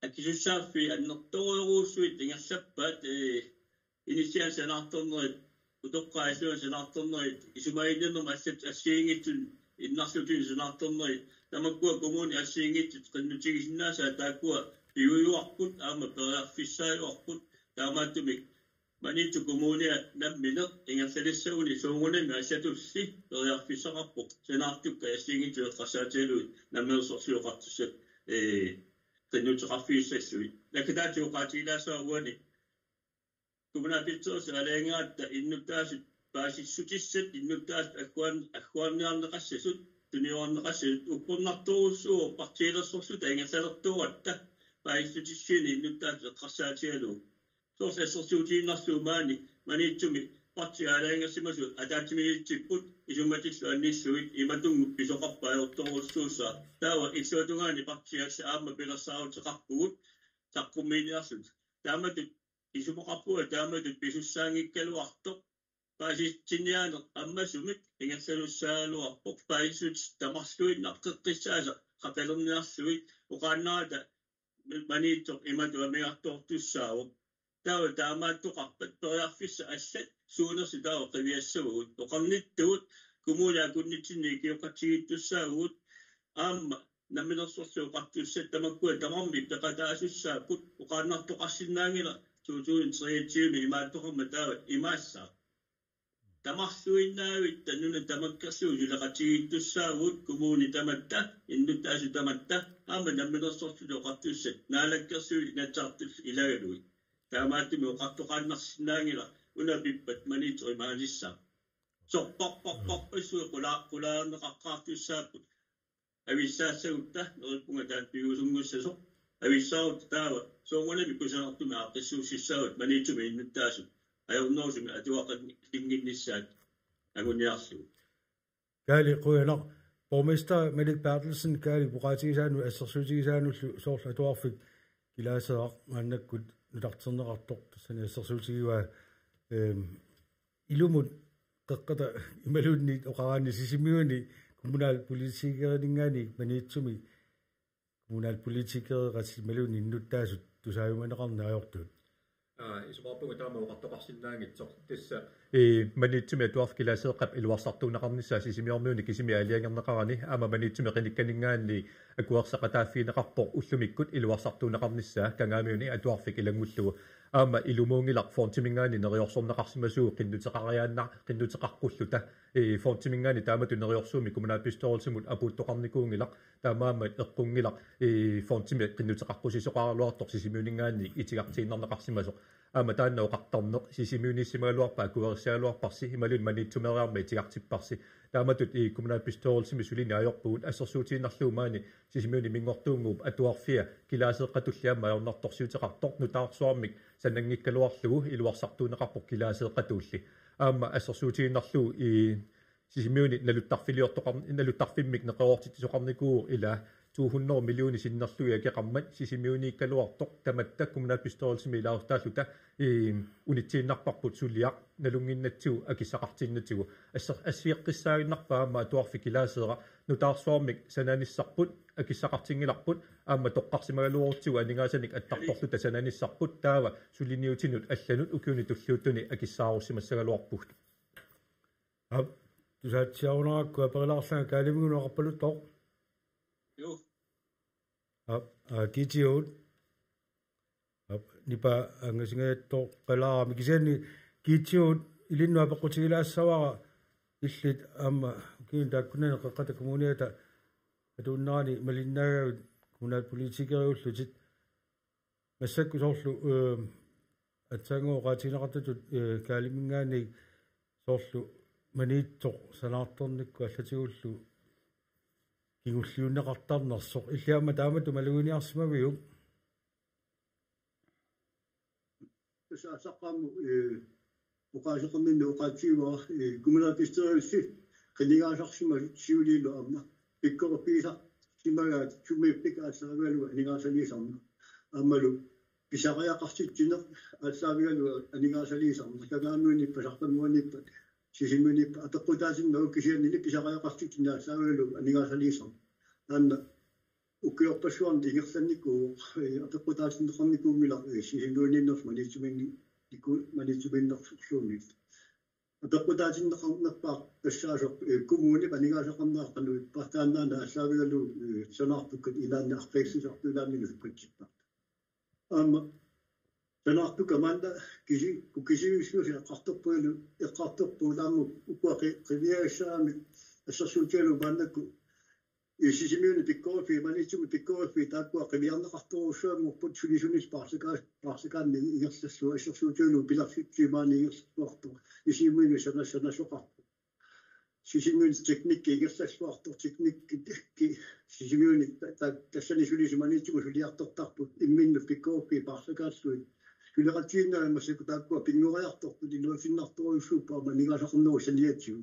акисуссааффи аннерториуруусsuit ингерсаппаат инисиасанаарторнерит утоққаасуасанаарторнерит исумаиннернерма аллат ассиингитсун иннарлутин санаарторнерит тамаккуа коммуни ассиингитсут qinнутигисиннаасаа тааккуа пиуюарпут аама периарфиссааюарпут таамааттумик маниту коммуниа намминер ингерсалиссауни суугунами ассатусси периарфиссақарпо санаартукка ассиингитсу эққарсаатиалуит наммерсорлуоқартуссат qinнутеқарфииссассуит лакатаатиуқаатилаасааруани кумунапитсоос алаангаатта иннуттаасут паасиссутиссат иннуттаас аккуарниарнеқассасут туниорнеқассасут уппорнарторуссуу партиилерсорлута ингерсалертуаратта паиссутиссини иннуттаас эққарсаатиалуу соорсассорсуутииннарсуумаани манитсуми партиалаангерсимасу атаатимиитсиппут исуматиллу анниссуит иматунгу писоқарпаажорторуссууссаа таава исуатунгаани партиасса аама пилерсаарутеқарпугут таққумминиарсут тааматут исумоқарпуа тааматут писуссаангиккалуарто пааситсиниаанер аммасумик ингерсалуссаалуарпоқ паисут тамарслуит наққеққиссааса қапалерниарсуит оқааннаата манитсоқ имату амиартортуссааву таава таамааттоқарпат периарфисса аллат суунерси таава қивиассагуут оқарниттуут кумулаа куннитсинни киоқатсигиттуссаагуут аама намминерсорлуоқартуссат тамаккуа тамарми пеқатаасуссааппут оқааннартоқарсинаангила 2023 имааттоқарма таава имаассаа tamarluinnaavit tannuna tamakkarsuut ilaqatigiittussaavut kommuni tamatta innutaasu tamatta aama namminersorlu oqartussat naalakkersuut inatsartus ilagalui taamaatimi oqartoqaannarsinnaangila unapippat manitri maalissa sorparparparpassu qulaarneqaqqaartussaaput avissaassautta nerippunga taat piusungussasor avissaarut taava soonganami kusanartumi aaqqissuussissaavut manitumi innuttaasu ajornoosumi atuaqat tinginnissaat aguniarlu kaali quyanaq borgmester Malik Bertelsen kaali puqaatigisaanu assersuutigisaanullu soorlu atuarfik kilaaseaq maannakkut nutarterneqartoq tassani assersuutigiwa ilumut qaqqata imaluunni oqaraani sisimiuni kommunal politikeringaani maniitsumi kommunal politikeriqasi imaluunni innuttaasut tusaajumaneqarna ajortuut исумарпуга таама оқартоқарсиннаангитсор тасса манитсуми атуарф килаасеэққап илуарсартуунақарниссаа сисимиормиуни кисими алиангернеқарани аама манитсуми қиникканингаанни акуерсақатааффинеқарпоқ уллумиккут илуарсартуунақарниссаа кангаамиуни атуарфик илангуллугу аама илумуунгилақ фонтимингаани нериорсорнеқарсимасуу қиндутеқаряанна фонтимингаани таамату нериорсууми коммунаал писторолсимут апууттоқарникуунгилақ таамаамат эққунгилақ фонтими қиндутеқарқусисоқаралуартор сисимиунингаани итигартииннарнеқарсимасо аама таанна оқартарнеқ сисимиунissимагалуарпа акуерсиалуарпарси ималун манитсумериарма итигартиппарси тааматут коммунаал писторолсими сулини аёрпугут ассерсуутииннарлуумаани сисимиуни мингортуунгууп атуарфиа килаасеэққатуллиамма аёрнарторсиутеқартор нутаарсуармик санангиккалуарлугу илуарсартуунеқарпоқ килаасеэққатуулли аама ассерсуутииннарлуу сисимиуни налуттарфиммик неқеортитсоқарникуу ила 200 миллиони синнерлуя кеқармат сисимиунииккалуартоқ таматта коммунаал писторолсими илаартааллута унитсииннарпарпут сулиақ налунгиннатсигу акиссақартиннатсигу ассиеққиссаагиннарпаама атуарфи килаасеера нутаарсуармик санааниссарпут акиссақартингиларпут аама тоққарсимагалуортигу анингаасаник аттарторлута санааниссарпут таава сулиниутинут алланут укиуни туллууттуни акиссааруссимассагалуарпугут тусаатсиарунаракку апериларлага каалимигунеқарпалуттоо jo китиут нипа ангасингаатто qalaarami кисаани китиут илиннуа пеққутигилаассавара иллит аама киин тааккунаа қаққата коммуниата атууннерани малиннаагавит коммунаал политикериуллутит массакку соорлу атсаангоо qaatiинеқартатут каалимингаани соорлу маниитсоқ санаарторникку аллатигуллу кигуллиуннеқартарнерсоқ иллиама таамату малугуниарсимавиу сааққаму оқаасеқарминну оқаатсиуа коммунаапистериусси қинигаасарсима сиулиилу амма пиккорпииса симагаат чумиппик аасаавалу анигаасалиисарна аммалу писариақартитсинеқ аасаавигалу анигаасалиисарна тагаамуни пасартаммуаниппат сисимуниппа атеққутаасиннау кисианнили писариақартитсина аасаавалу анигаасалиисарна анна укиорпассуарни ингерланнику атеққутаасиннеқарникуунгила сисимууниннерс манитсуминнерсуунит атеққутаасиннеқарнерпаа тассаасоқ коммуни панигаасеқарнааққалу партаанаана аасаавигалу санаартуккат илаанна арпессисартулаамигусуккатсиппа аама санаарту команда кисивиссуси эққарторпуилааму укуақи қивиагассаами ассерсуутиалу пааннакку сисимиуни пиккорфи манитсуми пиккорфи тааккуа қивиарнеқартуруссуаммурпут сулисунис парсикаанни ингерлассуа ассерсуутиалу пиларфитсимаани ингерлассуарту сисимиуни санассанасоқарпу сисимиуни техникки ингерлассуарту техникки сисимиуни тассани сулиси манитсуми сулиартортарпут имминну пиккорфи парсикаассуи кулератииннаамассаку тааккуа пингориарторту динуафиннарторуйуссууппаама нигасақарнеру саниатсигу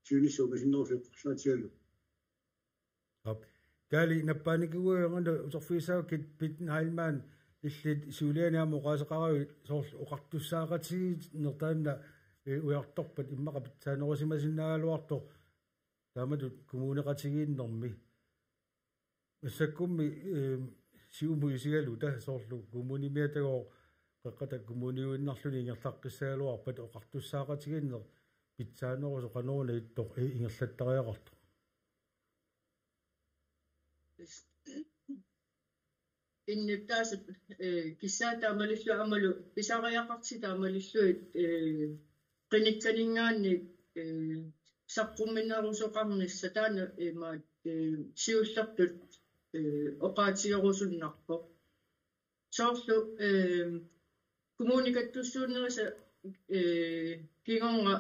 сиунissуумасиннерусеққарсаатигалу кали наппааникугуянгана усорфисаа кит хайлмаан иллит суулианиамо qaasaqarawi soorl oqartussaaqatigi nertaanna ujartorpat immaqapitsaanерусимасиннаагалуарто тааматут коммунеқатигииннэрми массаккумми сиумуисигалу та соорлу коммунимиатагоо қаққата коммуниуиннарлуни ингерлаққиссагалуарпат оqartussaaqатигииннер питсаанерусо qanуuna иттоқ ингерлаттариақарто иннуттаасат киссаатаамалиллу амалу писариақарти таамалиллуит қиникканингаанни саққумминерусоқарнисса таана имаат сиуллертут оқаатиорусуннарпоқ соорлу коммуникаттуссуунериса кигонга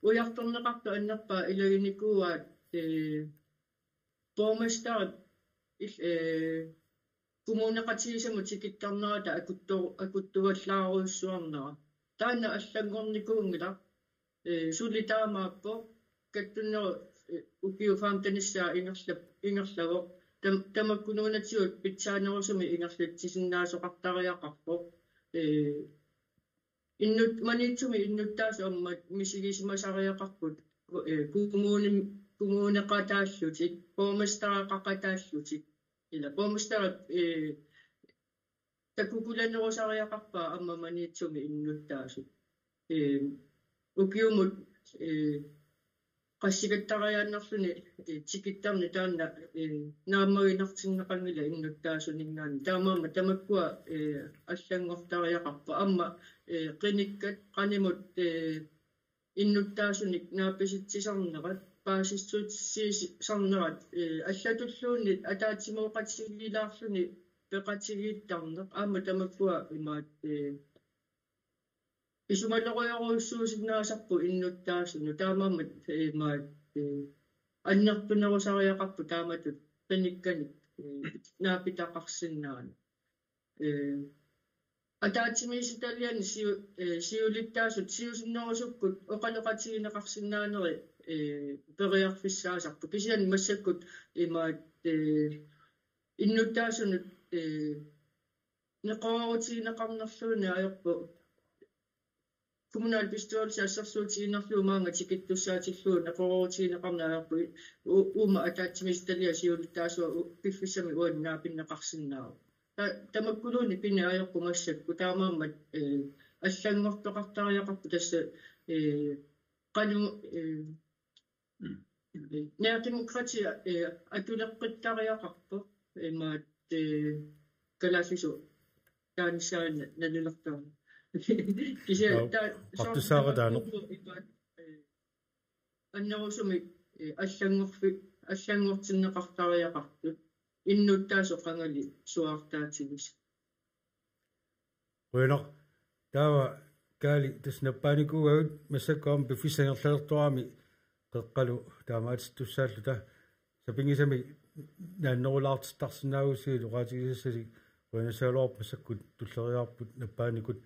уярторнеқарту аннерпаа илагиникууаат борместарат коммунеқатиисаму тикиттарнерата акуттуаллааруйссуарнера таана аллангорникуунгила сулитаамааппо каттуннеру укиу фаамтаниссаа ингерлаво тамаккунуунатсиут питсаанерусуми ингерлатсисиннаасоқартариақарпо иннут манитсуми иннуттаас аммат мисигисимасариақарпут коммунеқатааллутик борместарақақатааллутик ила борместарат такукуланерусариақарпаа амма манитсуми иннуттаасут укиумут qassigattariaannerluni tikittarni taanna naammaginartinneqangila innuttaasuninnaani taamaama tamakkua allangortariaqarpa amma qinikkat qanimut innuttaasunik naapisitsisarnerat paasissuutsisarnerat allatulluunni ataatsimooqatsigilaarluni peqatigiittarneq aamma tamakkua imaat исумаллеруйоруйссуусиннаасарпу иннуттаасуну таамаамат маат аннертунерусариақарпу тааматут паникканик наапитақарсиннаани атаатимиситалиани сиулиттаасут сиусиннерусуккут оқалеқатигинеқарсиннаанери периарфиссаасарпу кисиани массаккут имаат иннуттаасунут неқорутигинеқарнерлуни аёрпу kommunal bestyrelse assassuutiinnerluumaanga tikittussaatilluu naqorutiineqarnaaerpu uuma ataatsimistaliа siulittaasua piffissami uannaapinneqarsinnaaru tamakkuluuni pinna ajoqqumassakku taamaammat allangortoqartariaqarpu tassa qalu neademokratia atuleqqittariaqarpu imaat kalaafisu taanissaana nalulertaarna qattussaaqataano аннерусуми аллангортиннеқартариақартут иннуттаасоқангали суартаатигис уйно таава кали таснаппааникуугагут массаккаам пиффисангерлалертуарами қеққалу таамаатиттуссааллута сапингисами нааннерулаартиттарсинаагусиилу qaatigisasali уйнасаалуарп массаккут туллериаарпут наппааникут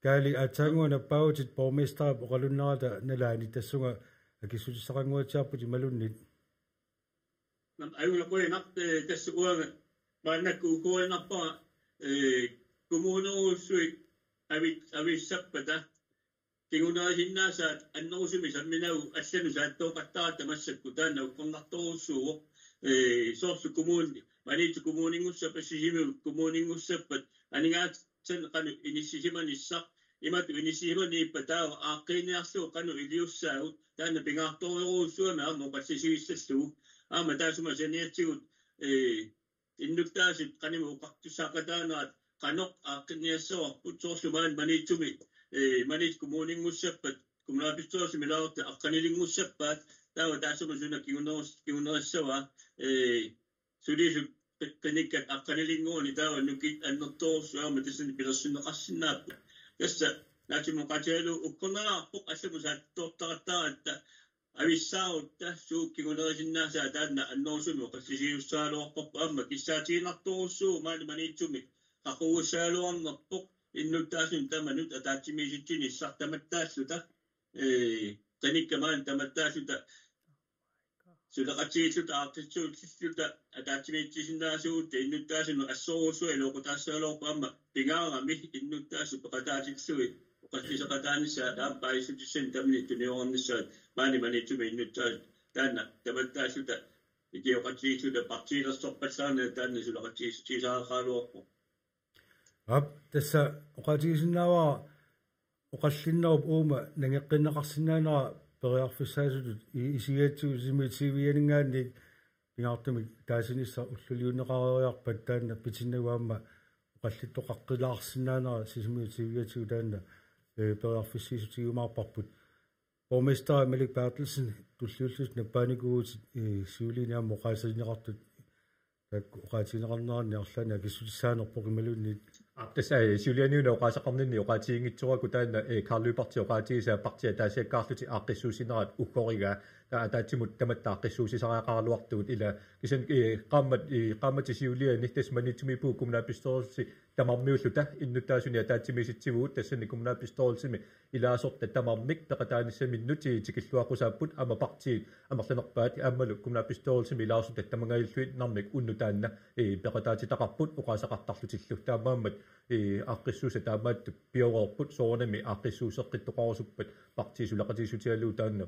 кали атсангуна пауtit борместер оқалуннерата налаани тассунга акиссутиссақангуатсиарпут ималуннит нам аюлакуинақ тассуага мааннакку укуинарпа коммунеруссуи ависсаппата кигунаасиннаасаат аннерусуми самминагу аллану сааттооқаттарата массакку таана уккорнарторуссуо соорсу коммуни маниту коммунингуссапа сисиму коммунингуссаппат анигаат sen kanu inisihimanissa imatu inisihimani patao aqiniarlu kanu iliussaau taana pingaartoruussuama ammoqassisigissallu aama taasuma saniatsigut innuttaasit qanimu uqartussaaqataanaat qanoq aqiniassoorput soorlumaan manitsumi manit kommuningussappat kommunaapistoosi milaorta aqqanilingussappaat taawa taasuma suna kiunerissava sulisu qinikkat aqqanilinguuni taawa nukit annertoorsuama tasani pilersunneqarsinnaappu tassa naatimuqatialu ukkorneraarpoq assamusaattoortaqattaratta avissaautta suukkigunerisinnaasa taanna annorsumi qassisiussaaluarporpu amma kissaatiginartorussuu maani manitsumi qaquussaaluarnerpoq innuttaasun tamanut ataattimisitsini issartamattaassuta qinikkamaan tamattaassuta sulaqatiilluta aartissuutissuta ataattimitsisinnaaasuutta innuttaasun assorussui eloqutaassaaluarpu amma pingaarami innuttaassu peqataatitsui qassiseqataanissa taappaissutissan tamni tuniornissaat maani manitsumi innuttaas taanna tamattaassuta ikioqatiilluta partiilersorpassaarna taanna sulaqatiisutiisaaqaaluarpu ап тасса оқатигисиннааваа оқаллиннеруп уума нангеққиннеқарсинаанера периарфиссаасутут исиатсуу симитсивианингаанник пингаартумик таасинисса уллулиуннеқариарпат таанна питиннагуамма оқаллиттоқаққилаарсинаанера сисимитсивиатсуу таанна периарфиссисутигумаарпарпут Borgmester Malik Bertelsen tulliullut nappaanikuut suulinia moqaasalineqartut uqaatineqarnaarniarlana kissulisaanerpoq imalunni tässä Julianiuna oqaasaqarninni oqaatiingitsuaku taanna Karluparti oqaatiisa partia taasiakkaarluti aaqqissuusinerat ukkoriga taatsimut tamattaaqissuusisaraaqarluartuut ila kisan qaammat Juliani tasmanitsumi kommunalbestyrelse tamarmiulluta innuttaasuni taatsimisitsivuut tassani kommunalbestyrelsemi ilaasorta tamarmik peqataanissaminnut tikilluaqusaapput ama parti amerlanerpaat aammalu kommunalbestyrelsemi ilaasorta tamangayilluit narmik unnutaanna peqataatitaqarput oqaasaqartarlutillu taamaammat aaqqissuusa taamaat piororput soornami aaqqissuuseqqittoqarusuppat partisulaqatiisutialuu taanna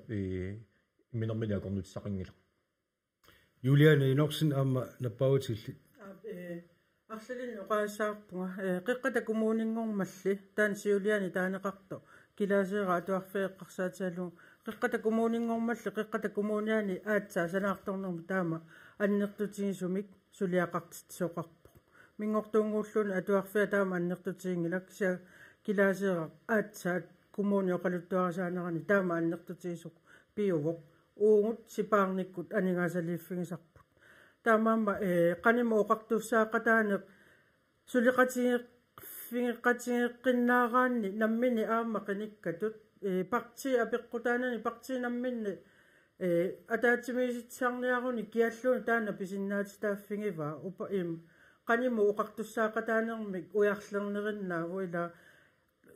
minerminiakornutissaqingila Julian Inoksen amma nappautilli Arsalin oqaassaarpunga qiqqata kumuuningormalli taan Juliani taaneqarto kilaasera atuarfeeqqarsaatiallu qiqqata kumuuningormalli qiqqata kumuuniani aatsaa sanaartornermi taama annertutigisumik suliaqartit soqarpo mingortuungulluun atuarfea taama annertutiingilak sa kilaasera aatsaa kumuuni oqaluttuarasaanerani taama annertutigisoq piuvoq uungut sipaarnikkut aningaasaliiffigisarput taamaamma qanima oqartussaaqataaneq suliqatigeqqinnaaraanni nammini aamma qinikkatut parti apeqqutaanani parti namminni ataatsimiisitsarniaruni kialluuni taana pisinnaatitaaffingivaa upa qanimu oqartussaaqataanermik ujarlernerinnaagu ila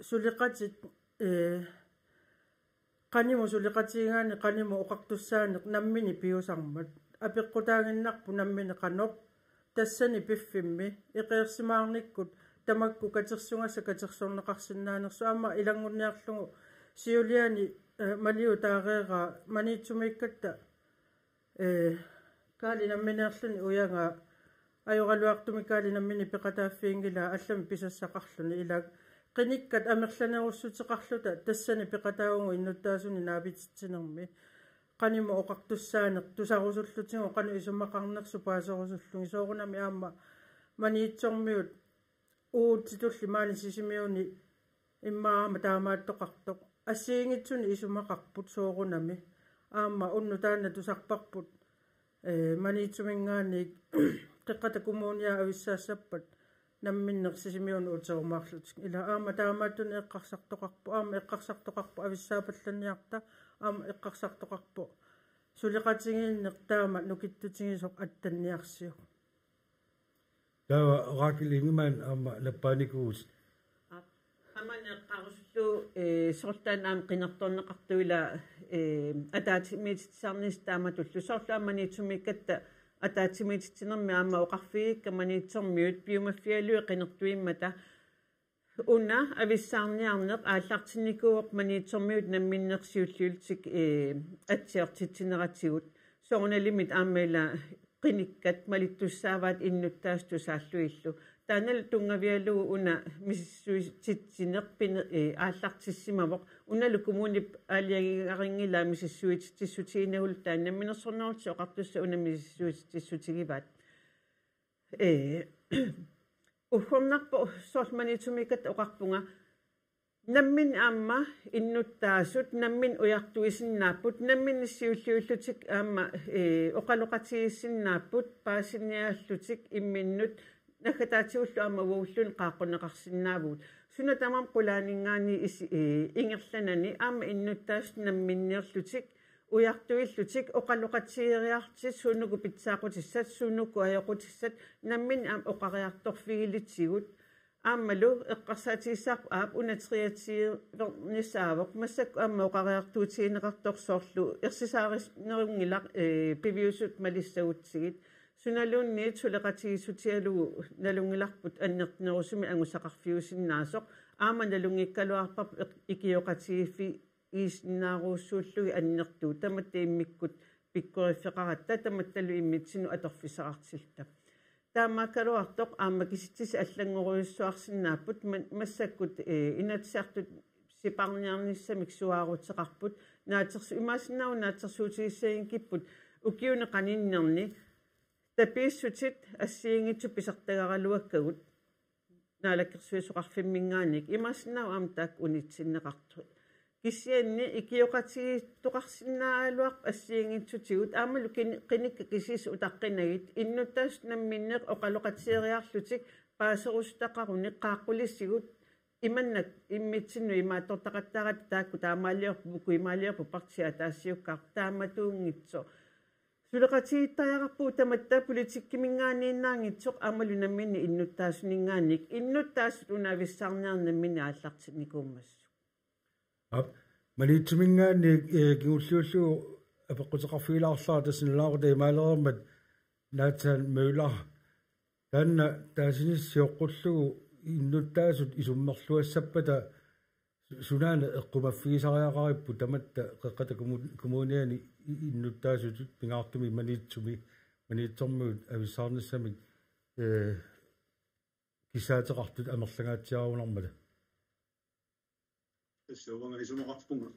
suliqatit qanimu suliqatiingaani qanimu oqartussaaneq nammini piusarmat apeqqutaanginnarpu nammini qanoq tassani piffimmi iqeersimaarnikkut tamakku katersungassa katersorneqarsinnaanersu amma ilangunniarlugu siuliani maliu taareera maniitsumiikkatta kaali namminiarluni uyanga ajorluartumi kaali nammini peqataaffiingila allami pisassaqarluni ila qinikkat amerlanerussuteqarluta tassani peqataagungu innuttaasuni naapititsinermi qanimu oqartussaaneq tusarusullutigu qani isumaqarnersu paaserusullungi soorunami aamma maniitsormiut uutsitulli maani sisimiuni immaama taamaattoqartoq assiingitsuni isumaqarput soorunami aamma unnu taanna tusarparput maniitsumingaani qiqqata kumuunia avissaassappat namminnersisimiuni uterumaarlutik ila aamma taamaattuni eqqarsartoqarpu aamma eqqarsartoqarpu avissaapallanniarta aamma eqqarsartoqarpu suliqatigiinneq taama nukittutigisoq attanniarsiu tawa raakilingimaan aamma nappaanikuut aman eqqaruslu sortaan aam qinartorneqartuila ataatimiitsarnis taamatullu sorlaamaniitsumikkatta ataatimiitsinermi aamma oqarfiikka maniitsormiut piumaffialui qinertuimmata una avissaarniarneq aallartinikuuq maniitsormiut namminnersiulliultik atsiortitsineratigut soornalimit aammaila qinikkat malittussaavaat innuttaas tusaalluillu taanal tungavialugu una misissuititsineqpin aallartissimavoq unalu kumuunip aaliagigaringila misissuitissutiinagul taannamminersornerti oqartussa una misissuitissutigivaat uhhornarpo soormaniitsumikkat oqarpunga nammin aamma innuttaasut nammin ujartuisinnaaput nammin issiulluullutik aamma oqaloqatigissinnaaput paasiniaallutik imminnut nakataatiullu aamma uullun qaaqquneqarsinnaavuut suna tamam qulaaningaani ingerlanani aamma innuttaas namminniarlutik ujartuillutik oqaloqatigiariartit suunuku pitsaaqutissat suunuku ajoqutissat nammin oqariartorfigilitsigut aammalu eqqarsaatigissaarpu aap unatriatiivernissaavoq massakku aamma oqariartuutigineqartorsoorlu ersisaarisnerungilaq piviusut malissagutsigit sunalunniit suleqatigisutialugu nalungilarput annertinerusumi angusaqarfiusinnaasoq aamma nalungikkaluarpap ikioqatigiffi iisnaaruussuullugi annertuu tamatta immikkut pikkorifeqaratta tamattalu immitsinu atorfisaqartilta taamaakkaluartoq aamma kisitsis аллангоруйуссуарсиннааппут массаккут инатсиартут сипарниарнissamик суаарутеқарпут наатерсу имаасиннау наатерсуутигиссагин киппут укиуне qaninnerni tapiissutит ассиингитсу писартагаралуаккагут наалаккерсуисоқарфиммингааник имаасиннау аамтаак унитсиннеқарту киссианни икиоқати тоқарсинааалуақ ассиингитсутигут аамалу қиникка кисис утаққинагит иннуттаас намминнеқ оқалоқатсиериарлутик паасерустақаруни қааққулиссигут иманнак иммитсинну имааттортақаттаарат таакку таамаалиорпу имаалиорпу партиа таассиуккаар тааматуунгитсо сулеқатииттаярарпуу таматта политиккимингааннииннаангитсоқ аамалу намминни иннуттаасунингаанник иннуттаасут унависсаарниарнаммини ааллартинникууммассу манитсумингаанни киуллууллу апеққутеқарфигилаарлаа тассинлаарут имаалермат наатсаан меулар таанна таасиниссиоққуллугу иннуттаасут исуммерлуассаппата сунаана эққумаффигисариақариппу таматта қеққата коммуниани иннуттаасут пингаартуми маниитсормуут ависсаарниссамик кисаатеқартут амерлагаатсиарунармата эсэванга исумақарпунга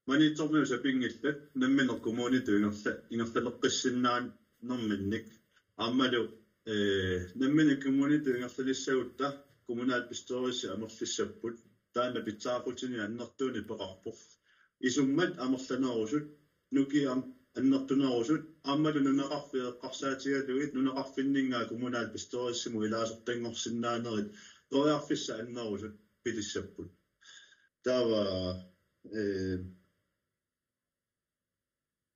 маниитсормуут сапингилла намминер коммуниту ингерлалеққиссиннаан норминник аммалу наммини коммуниту ингерлалиссагутта коммунаал писторисси амерлиссаппут таана питсаақутини аннертууни пеқарпоқ исуммат амерланерусут нуки аннертунерусут аммалу нунеқарфиеққарсаатигалугит нунеқарфиннингаа коммунаал писториссиму илаасертангорсиннаанерит ториарфисса аннерусут пилиссаппут таава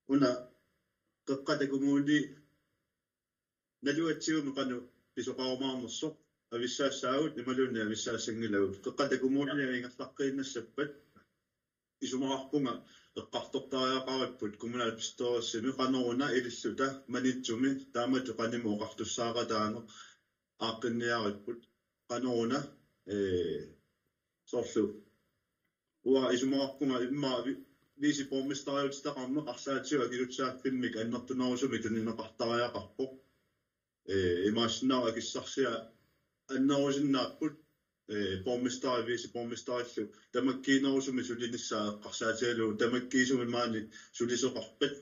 уна қеққата коммуни налуатсигуми қану писоқарумаарнерсоқ ависсаассаагут ималуунни ависсаассангилагут қеққата коммуни ингерлаққииннассаппат исумақарпунга эққартортариақариппут коммунаал писториссими қанеруна илиллута манитсуми таамату қаниму оқартуссаақатаано ааққинниариппут қанеруна сорлу уа исумақарпунга имма виси поммистариутитақарма қарсаатиуа килутсааффиммик аннертунерусуми тунинеқартариақарпоқ имаассинаа киссарсиа аннерусиннааппут поммистари виси поммистариллу тамаккиинерусуми сулиниссаа қарсаатиалу тамаккиисуми маани сулисоқарпат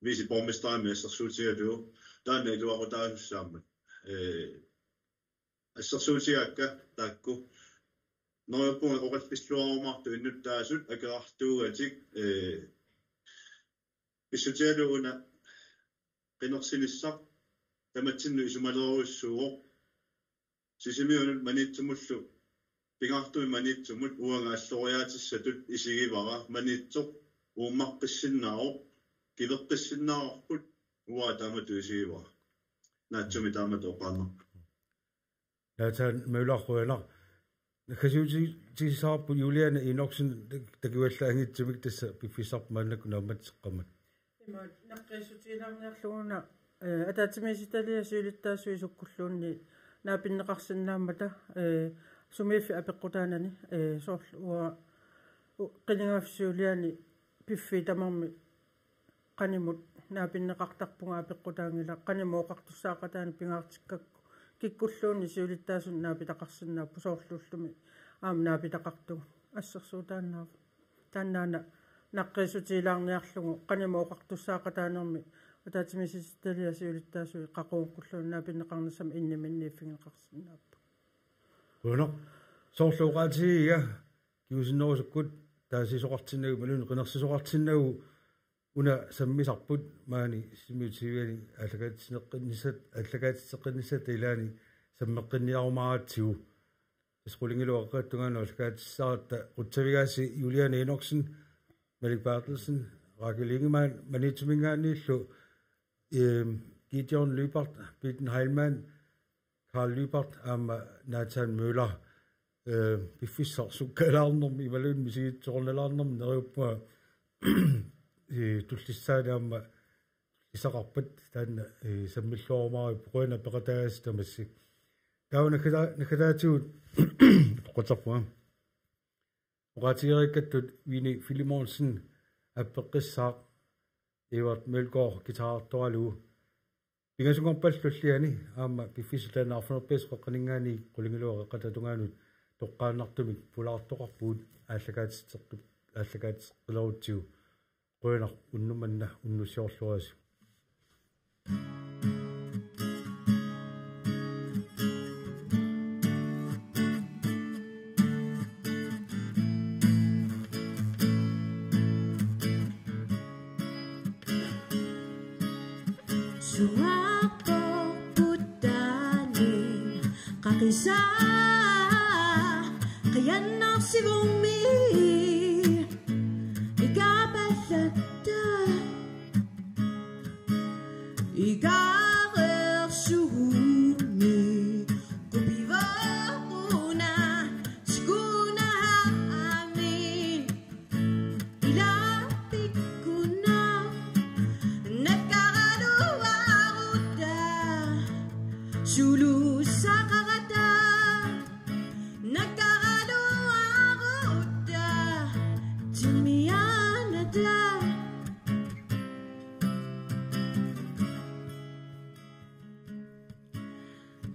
виси поммистарими ассерсуутигалу таана илуарутааnussааммат ассерсуутигаакка таакку ноёппунга оқалпиллуарумарту иннуттаасут акерартуугатик писсутиалууна qinерсиниссақ таматсинну исумалеруссууоқ сисимиунут манитсумуллу пингаартуми манитсумут уанга аллориаатиссатут исигивара манитсоқ ууммаққиссиннааро килеққиссиннаарпут уа таамату исигивара наатсуми таамату оқаана наатаан меуларруалар накасуути тисаарпу юлиана иноксин такуаллаангитсумик тасса пиффисарп мааннаку нааматсеққамат има наққиссутилаарниарлугуна атаатимиситалиа суулиттаасуи суккуллуунни наапиннеқарсинааммата сумифи апеққутаанани соорлу уа қилингафсуулиани пиффи тамарми qaнимут наапиннеқартарпунга апеққутаангила qaнимооқартуссаақатаани пингаартиккакку киккуллуунни суулиттаасун наапитақарсинааппу соорлууллуми аама наапитақартугу ассерсуутааннаав тааннаана наққиссутилаарниарлугу qaнимооқартуссаақатаанерми атаатимиситалиа суулиттаасуи қақууккуллуун наапиннеқарнасам инниминнииффингеқарсинааппу уно соорлуугаатига киусиннерусуккут таасисоқартиннагу малуни қинерсисоқартиннагу уна саммисарпут маани симиутивиани аллагаатсеққиннисат илаани саммеққинниарумааратсигу исқулингилуаққаттунгаана аллагаатсаарта қутсавигааси юлиана иноксен Malik Bertelsen Rakel Ingemann manitsumingaanniillu Gideon Lybert Bitten Heilmann Karl Lybert aama Nathan Møller bifisser sukkalarnerm imalun misiitsornalarnerm neriuppua tullissaanaamma isaqarpat taanna sammilluarumari puquna peqataas tamassi tauna nakalaatigut qotarpua oqatigerikkattut Vini Filimonsen appeqqissaaq Evert Mølgaard guitarartoralu pingasungorpallulliani aama piffisutaanaarfunerpis qoqqaningaani qulingiluaqattatungaanut toqqaannartumik pulaartoqarpuut ааллагаатиққилеруутсигу қуинар уннуманна уннуссиорлуаси Suwako putanin kakisa kaya si bumi ikapalata ikarersumi kubiwa una siguna amin ilapit ko na nagkakaluwaruda sulu sa kakata nagkakaluwaruda timiyanada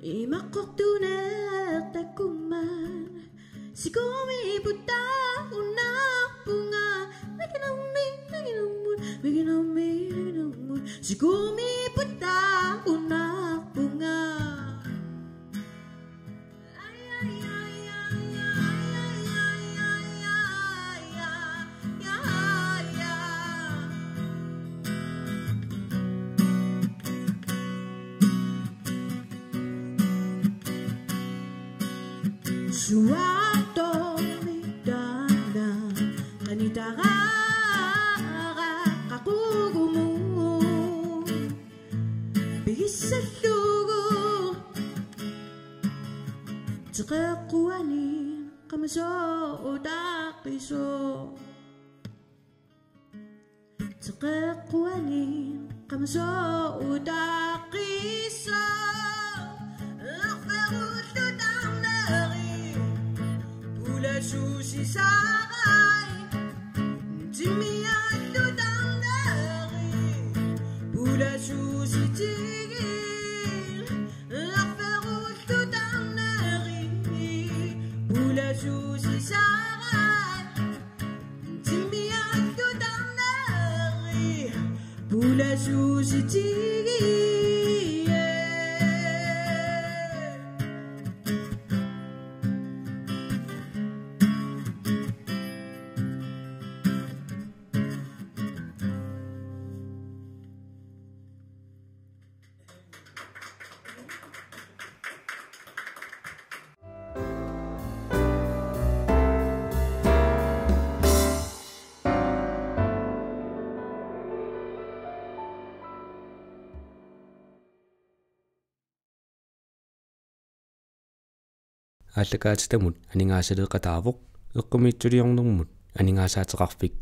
imakoktunak takuman si kumi buta unak bunga Naginamon si kumi buta unak bunga Suwato midana kanitara kakugumo bisalugo tsakakuanin kamaso udakiso tsakakuanin kamaso udakiso Susi sarai Timiando dandari Pula susi tigil Laferuto dandari Pula susi sarai Timiando dandari Pula susi tigil ааллакаатитамут анигаасалеэкъатаавоқ эққумиитсулиорнэрмут анигаасаатеқарфик